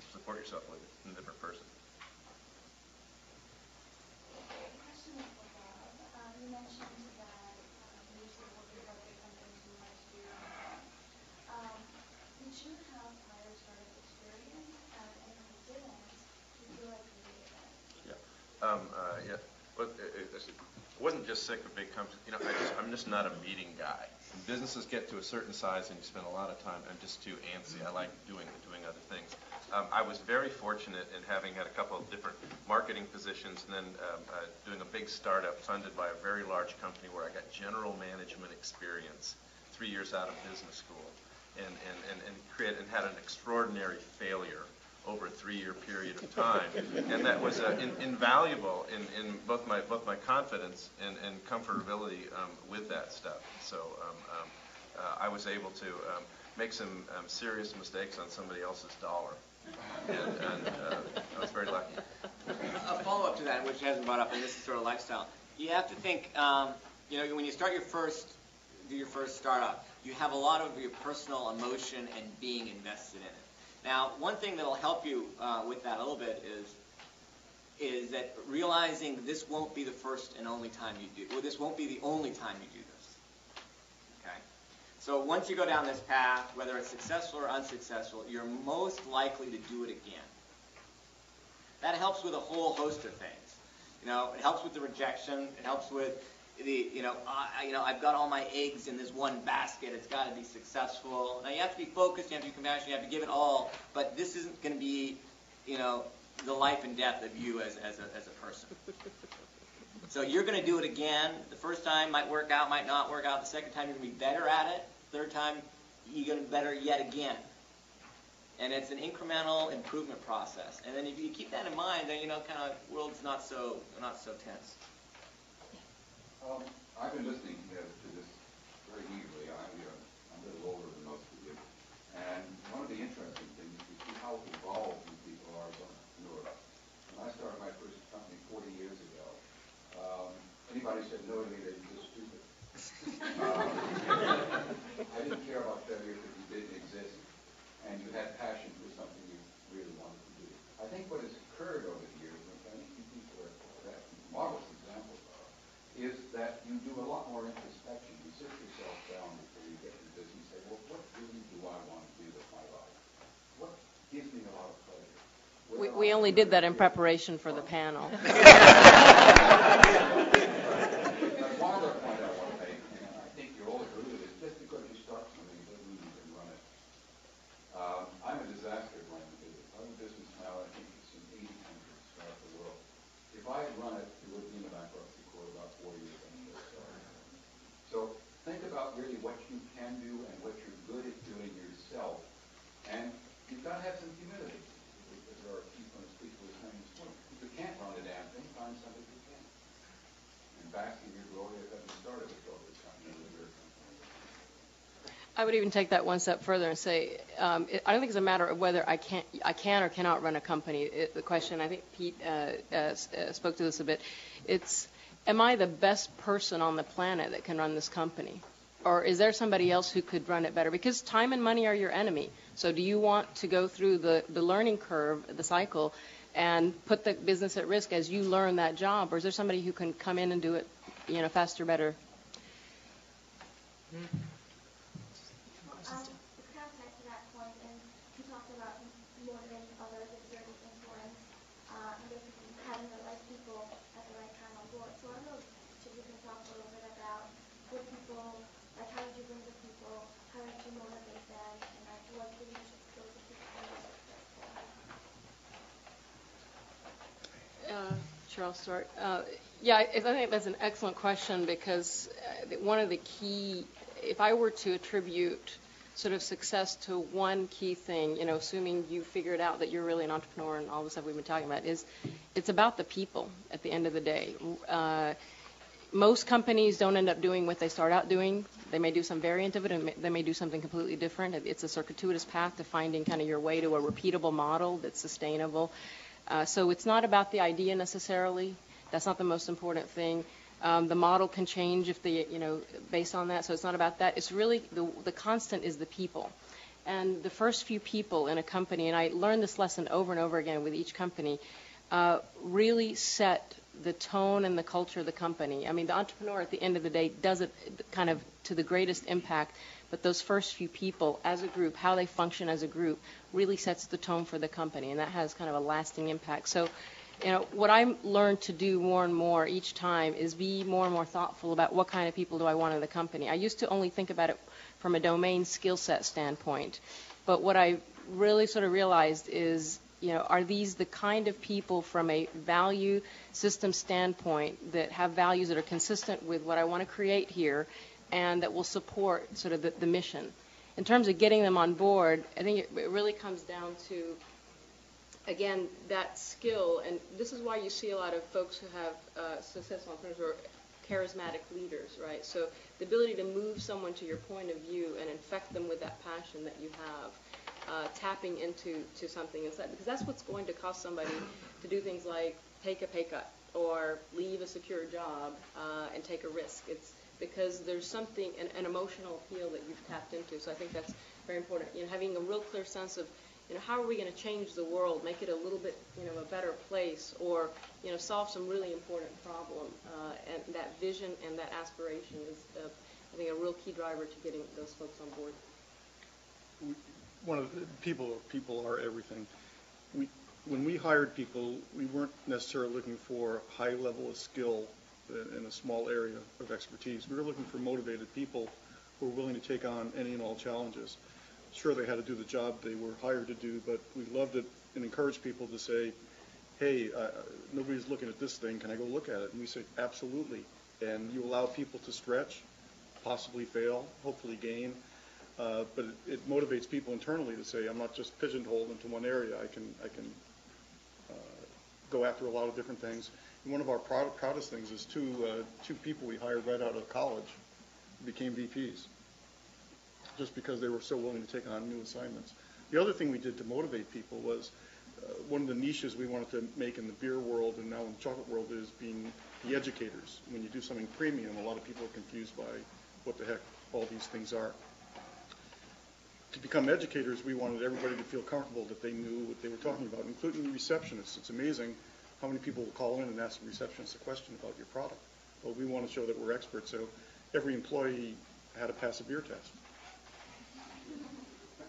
support yourself with a different person. Okay, question for Bob. You mentioned that you used to work with other companies you wanted to do your own. Did you have prior startup experience? And if you didn't, do you feel like you needed it? Yeah. But it wasn't just sick of big companies. You know, I'm just not a meeting guy. When businesses get to a certain size and you spend a lot of time, I'm just too antsy. I like doing other things. I was very fortunate in having had a couple of different marketing positions, and then doing a big startup funded by a very large company where I got general management experience 3 years out of business school, and had an extraordinary failure over a 3-year period of time, and that was invaluable in both my confidence and comfortability with that stuff. So I was able to make some serious mistakes on somebody else's dollar, and I was very lucky. A follow-up to that, which hasn't brought up, and this is sort of lifestyle. You have to think, when you start your first startup, you have a lot of your personal emotion and being invested in it. Now, one thing that will help you with that a little bit is that realizing this won't be the first and only time you do, or this won't be the only time you do this. Okay? So once you go down this path, whether it's successful or unsuccessful, you're most likely to do it again. That helps with a whole host of things. It helps with the rejection. It helps with I've got all my eggs in this one basket. It's got to be successful. Now, you have to be focused. You have to be compassionate. You have to give it all. But this isn't going to be, the life and death of you as a person. So you're going to do it again. The first time might work out, might not work out. The second time, you're going to be better at it. Third time, you're going to be better yet again. And it's an incremental improvement process. And then if you keep that in mind, then, world's not so tense. I've been listening to this very eagerly. I'm a little older than most of you. And one of the interesting things is to see how evolved you people are as entrepreneurs. When I started my first company 40 years ago, anybody said no to me, they'd be just stupid. I didn't care about failure because you didn't exist, and you had passion for something you really wanted to do. I think what has occurred over the years, and I think you people are marvelous examples of, is that you do a lot more introspection. You sit yourself down before you get into business and say, well, what really do I want to do with my life? What gives me a lot of pleasure? We only did that in preparation for the panel. One other point I want to make, and I think you're all agree with it, just because you start something doesn't mean you can run it. I'm a disaster at running a business. I'm a business now, I think it's in 80 countries throughout the world. If I had run it, it would be in the bankruptcy court about 4 years after I started. So think about really what you can do and what you're good at doing yourself. And you've got to have some humility. Because there are people who speak with saying this morning, if you can't run a damn thing, find somebody who can. And bask in your glory of having started a global company with your company. I would even take that one step further and say, I don't think it's a matter of whether I can or cannot run a company. The question, I think Pete spoke to this a bit, it's, am I the best person on the planet that can run this company? Or is there somebody else who could run it better? Because time and money are your enemy. So do you want to go through the learning curve, the cycle, and put the business at risk as you learn that job? Or is there somebody who can come in and do it, faster, better? Sure, I'll start. I think that's an excellent question because one of the key, if I were to attribute sort of success to one key thing, assuming you figured out that you're really an entrepreneur and all the stuff we've been talking about, is it's about the people at the end of the day. Most companies don't end up doing what they start out doing. They may do some variant of it, and they may do something completely different. It's a circuitous path to finding kind of your way to a repeatable model that's sustainable. So it's not about the idea necessarily. That's not the most important thing. The model can change if based on that. So it's not about that. It's really the constant is the people. And the first few people in a company, and I learned this lesson over and over again with each company, really set the tone and the culture of the company. I mean, the entrepreneur at the end of the day does it kind of to the greatest impact, but those first few people as a group, how they function as a group, really sets the tone for the company, and that has kind of a lasting impact. So what I'm learned to do more and more each time is be more and more thoughtful about what kind of people do I want in the company. I used to only think about it from a domain skill set standpoint, but what I really sort of realized is, are these the kind of people from a value system standpoint that have values that are consistent with what I want to create here and that will support sort of the mission. In terms of getting them on board, I think it really comes down to, again, that skill, and this is why you see a lot of folks who have successful entrepreneurs who are charismatic leaders, right? So the ability to move someone to your point of view and infect them with that passion that you have, tapping into something inside, because that's what's going to cause somebody to do things like take a pay cut or leave a secure job and take a risk. It's because there's something, an emotional appeal that you've tapped into. So I think that's very important. Having a real clear sense of, how are we going to change the world, make it a little bit, a better place, or, solve some really important problem. And that vision and that aspiration is, I think, a real key driver to getting those folks on board. One of the people are everything. When we hired people, we weren't necessarily looking for a high level of skill in a small area of expertise. We were looking for motivated people who were willing to take on any and all challenges. Sure, they had to do the job they were hired to do, but we loved it and encouraged people to say, hey, nobody's looking at this thing, can I go look at it? And we say, absolutely. And you allow people to stretch, possibly fail, hopefully gain, but it motivates people internally to say, I'm not just pigeonholed into one area, I can go after a lot of different things. And one of our proudest things is two people we hired right out of college became VPs, just because they were so willing to take on new assignments. The other thing we did to motivate people was one of the niches we wanted to make in the beer world and now in the chocolate world is being the educators. When you do something premium, a lot of people are confused by what the heck all these things are. To become educators, we wanted everybody to feel comfortable that they knew what they were talking about, including the receptionists. It's amazing how many people will call in and ask the receptionist a question about your product. Well, we want to show that we're experts, so every employee had to pass a beer test.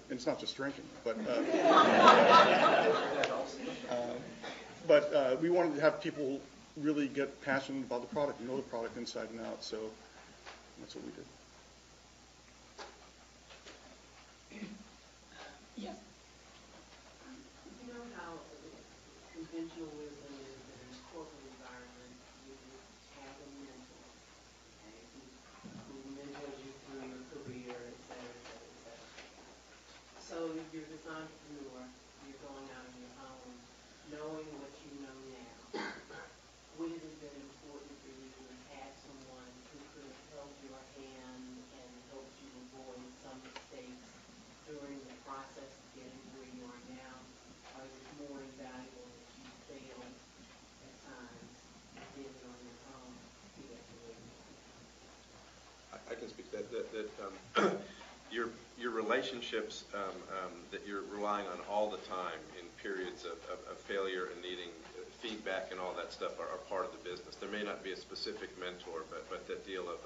And it's not just drinking, but we wanted to have people really get passionate about the product, know the product inside and out, so that's what we did. Yes. You know how conventional wisdom is that in a corporate environment you have a mentor, okay, who mentors you through your career, et cetera, et cetera, et cetera. So you're this entrepreneur, you're going out on your own, knowing what you know now. Would it have been important for you to have had someone who could have held your hand and helped you avoid some mistakes during the process of getting to where you are now? Or is it more invaluable that you failed at times and did it on your own to get to where you are? I can speak to that your relationships that you're relying on all the time in periods of failure and needing feedback and all that stuff are part of the business. There may not be a specific mentor, but that deal of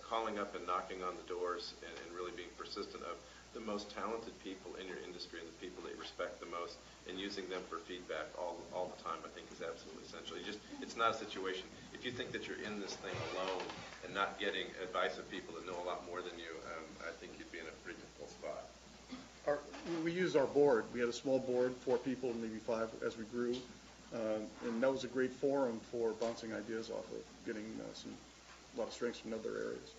calling up and knocking on the doors and really being persistent of the most talented people in your industry and the people that you respect the most and using them for feedback all the time, I think, is absolutely essential. It's not a situation. If you think that you're in this thing alone and not getting advice of people that know a lot more than you, I think you'd be in a pretty difficult spot. We used our board. We had a small board, 4 people, maybe 5 as we grew, and that was a great forum for bouncing ideas off of, getting a lot of strengths from other areas.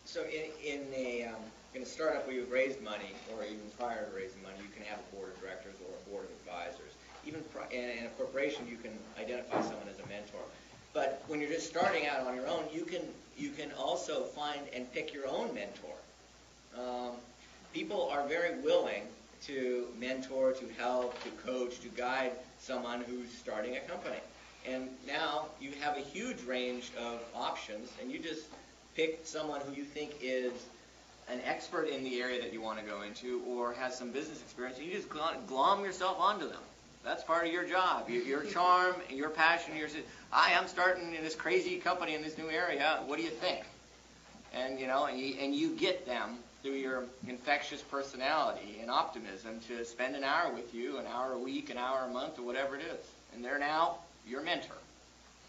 So in a startup where you've raised money, or even prior to raising money, you can have a board of directors or a board of advisors. Even in a corporation, you can identify someone as a mentor. But when you're just starting out on your own, you can also find and pick your own mentor. People are very willing to mentor, to help, to coach, to guide someone who's starting a company. And now you have a huge range of options, and you just pick someone who you think is an expert in the area that you want to go into or has some business experience, and you just glom yourself onto them. That's part of your job. Your charm, your passion, hi, I'm starting in this crazy company in this new area. What do you think? And you get them through your infectious personality and optimism to spend an hour with you, an hour a week, an hour a month, or whatever it is. and they're now your mentor,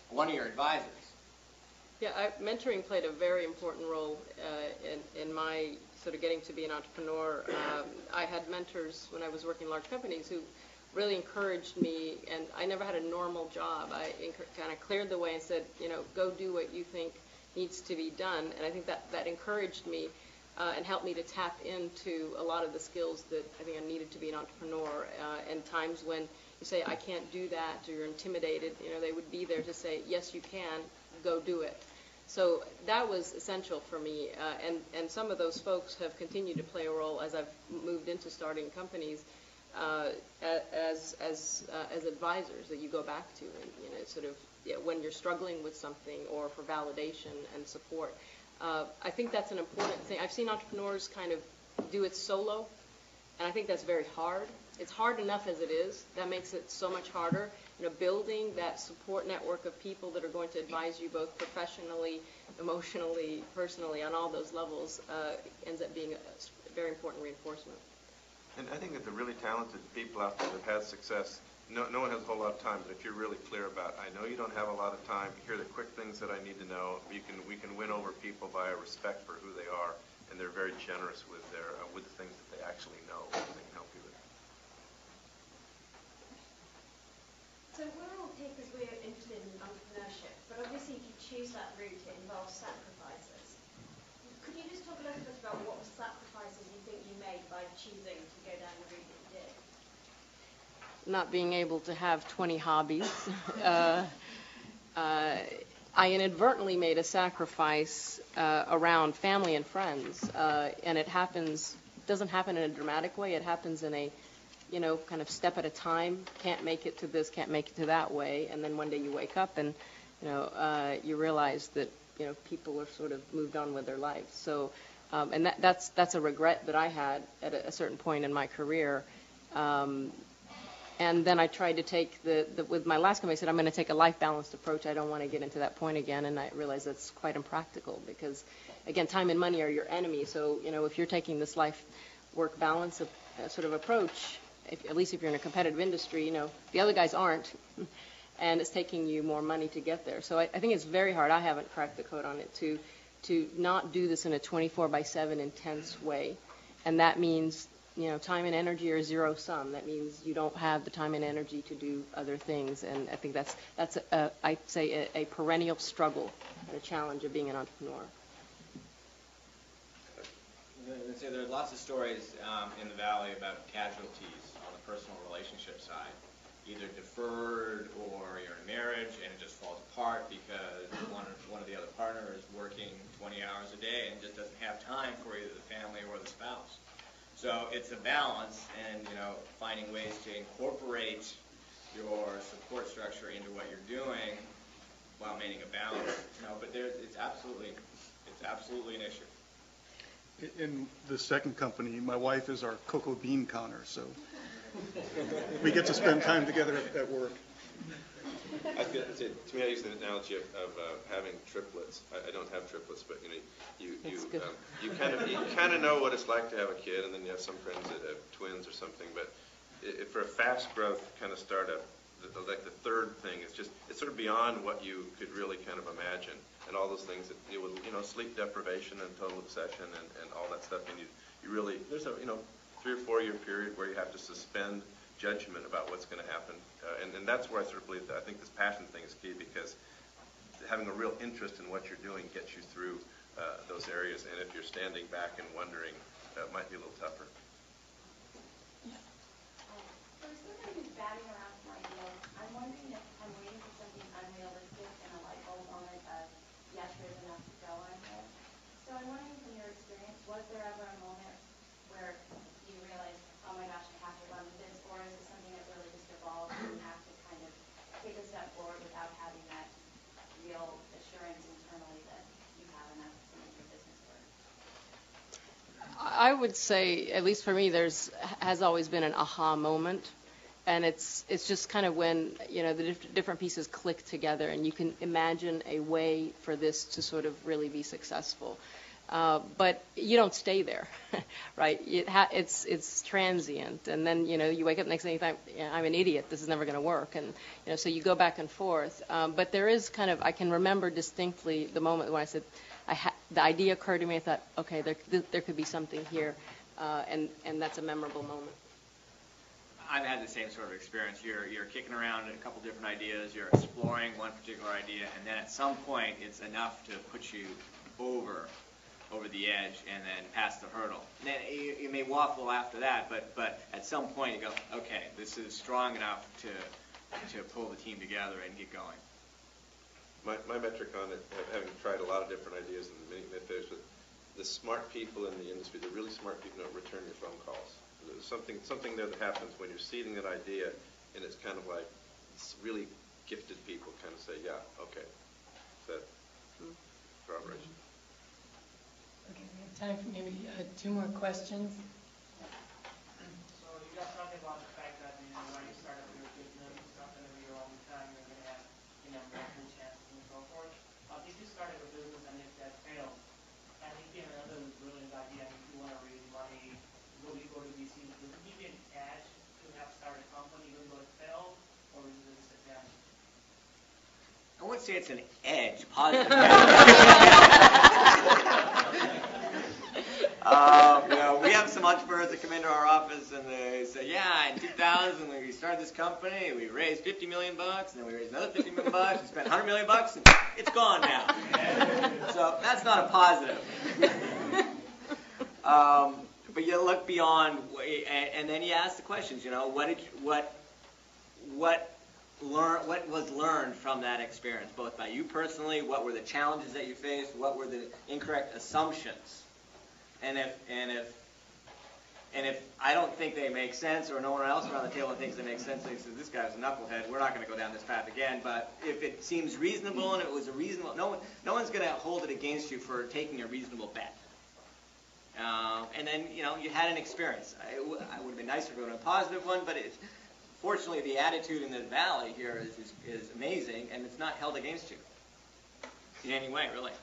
one of your advisors. Yeah, mentoring played a very important role in my sort of getting to be an entrepreneur. I had mentors when I was working in large companies who really encouraged me, and I never had a normal job. I kind of cleared the way and said, go do what you think needs to be done, and I think that encouraged me and helped me to tap into a lot of the skills that I think I needed to be an entrepreneur. And times when you say, I can't do that, or you're intimidated, they would be there to say, yes, you can, go do it. So that was essential for me, and some of those folks have continued to play a role as I've moved into starting companies as advisors that you go back to, and sort of when you're struggling with something or for validation and support. I think that's an important thing. I've seen entrepreneurs kind of do it solo, and I think that's very hard. It's hard enough as it is. That makes it so much harder. Building that support network of people that are going to advise you both professionally, emotionally, personally, on all those levels ends up being a very important reinforcement. And I think that the really talented people out there that have had success, no one has a whole lot of time, but if you're really clear about, I know you don't have a lot of time, here are the quick things that I need to know, we can win over people by a respect for who they are, and they're very generous with with the things that they actually know and they can help you with. So we're all here because we're interested in entrepreneurship, but obviously if you choose that route, it involves sacrifices. Could you just talk a little bit about what sacrifices you think you made by choosing to go down the route that you did? Not being able to have 20 hobbies. I inadvertently made a sacrifice around family and friends, and it doesn't happen in a dramatic way. It happens in a kind of step at a time. Can't make it to this, can't make it to that way, and then one day you wake up and you realize that people are sort of moved on with their lives. So, and that's a regret that I had at a certain point in my career. And then I tried to take with my last company, I said, I'm going to take a life-balanced approach. I don't want to get into that point again. And I realized that's quite impractical because, again, time and money are your enemy. So, if you're taking this life-work balance sort of approach, at least if you're in a competitive industry, the other guys aren't. And it's taking you more money to get there. So I think it's very hard. I haven't cracked the code on it to not do this in a 24/7 intense way. And that means time and energy are zero sum. That means you don't have the time and energy to do other things. And I think that's I'd say a perennial struggle and a challenge of being an entrepreneur. So there are lots of stories in the Valley about casualties on the personal relationship side, either deferred or you're in a marriage and it just falls apart because one of the other partner is working 20 hours a day and just doesn't have time for either the family or the spouse. So it's a balance, and finding ways to incorporate your support structure into what you're doing while maintaining a balance. But it's absolutely an issue. In the second company, my wife is our cocoa bean counter, so we get to spend time together at work. To me, I use the analogy of having triplets. I don't have triplets, but you kind of know what it's like to have a kid, and then you have some friends that have twins or something. But for a fast growth kind of startup, like the third thing, it's sort of beyond what you could really kind of imagine, and all those things that deal with sleep deprivation and total obsession and all that stuff. And you really there's a 3 or 4 year period where you have to suspend judgment about what's going to happen, and that's where I sort of believe that I think this passion thing is key, because having a real interest in what you're doing gets you through those areas, and if you're standing back and wondering, it might be a little tougher. So if somebody's batting around some ideas, I'm wondering if I'm waiting for something unrealistic and a light bulb moment of, yes, there's enough to go on here. So I'm wondering, from your experience, was there ever a moment where you realized, oh my gosh, I have to run with this, or is it something that really just evolves and you have to kind of take a step forward without having that real assurance internally that you have enough to make your business work? I would say, at least for me, has always been an aha moment, and it's just kind of when the different pieces click together, and you can imagine a way for this to sort of really be successful. But you don't stay there, right? It's transient, and then you wake up the next day and you think, I'm an idiot. This is never going to work, and so you go back and forth. But there is I can remember distinctly the moment when I said, the idea occurred to me. I thought, okay, there could be something here, and that's a memorable moment. I've had the same sort of experience. You're kicking around a couple different ideas. You're exploring one particular idea, and then at some point, it's enough to put you over the edge and then past the hurdle. And then you may waffle after that, but at some point you go, okay, this is strong enough to pull the team together and get going. My metric on it, having tried a lot of different ideas in the meeting, there's the smart people in the industry, the really smart people don't return your phone calls. There's something there that happens when you're seeding an idea, and it's kind of like, it's really gifted people kind of say, yeah, okay, that corroboration. Okay, we have time for maybe 2 more questions. So you guys talked about the fact that when you start up your business, it's not going to be your own time. You're going to have multiple chances and so forth. If you started a business and if that fails, and if you have another brilliant idea and if you want to raise money, go to VC, does it give you an edge to have started a company even though it failed, or is it a disadvantage? I wouldn't say it's an edge, positive. We have some entrepreneurs that come into our office and they say, yeah, in 2000 we started this company, we raised $50 million, and then we raised another $50 million, we spent $100 million, and it's gone now. So that's not a positive. But you look beyond, and then you ask the questions, what was learned from that experience, both by you personally, what were the challenges that you faced, what were the incorrect assumptions, and if I don't think they make sense, or no one else around the table thinks they make sense, they say, this guy's a knucklehead, we're not going to go down this path again. But if it seems reasonable and it was a reasonable, no one's going to hold it against you for taking a reasonable bet. And then, you had an experience. I would have been nicer to go to a positive one, but fortunately, the attitude in the valley here is amazing, and it's not held against you in any way, really.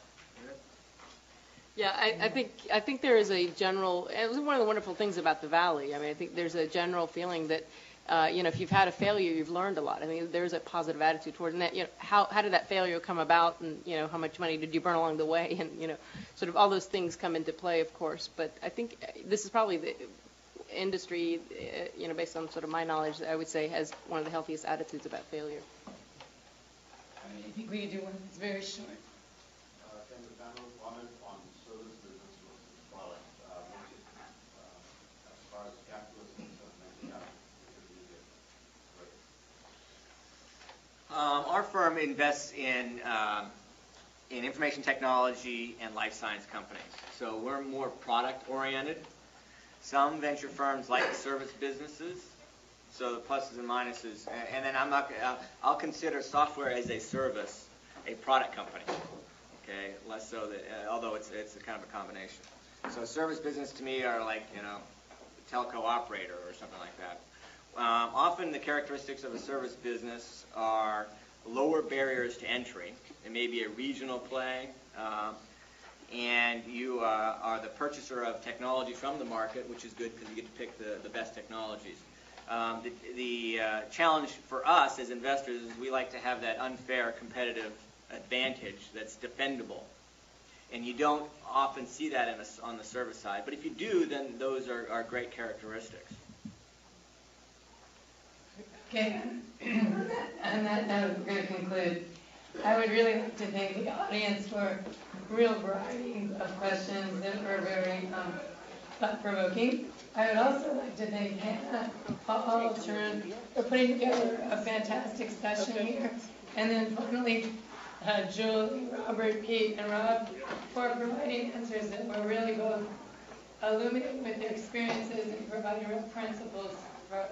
Yeah, I think there is a general. It was one of the wonderful things about the valley. I mean, I think there's a general feeling that if you've had a failure, you've learned a lot. I mean, there's a positive attitude toward it. And that, how did that failure come about, and how much money did you burn along the way, and sort of all those things come into play, of course. But I think this is probably the industry, based on sort of my knowledge, I would say has one of the healthiest attitudes about failure. I think we could do one that's very short. Can the panel comment on service business versus product? As far as capital is concerned, our firm invests in information technology and life science companies. So we're more product oriented. Some venture firms like service businesses. So the pluses and minuses, and then I'll consider software as a service, a product company. Okay, less so that, although it's a kind of a combination. So service business to me are like, telco operator or something like that. Often the characteristics of a service business are lower barriers to entry. It may be a regional play, and you are the purchaser of technology from the market, which is good because you get to pick the best technologies. The challenge for us as investors is we like to have that unfair competitive advantage that's defendable. And you don't often see that on the service side. But if you do, then those are great characteristics. Okay, on that note, we're going to conclude. I would really like to thank the audience for a real variety of questions that were very thought-provoking. I would also like to thank Hannah, Paul, Turin for putting together a fantastic session here. And then finally, Julie, Robert, Pete, and Rob for providing answers that were really both illuminating with their experiences and providing real principles for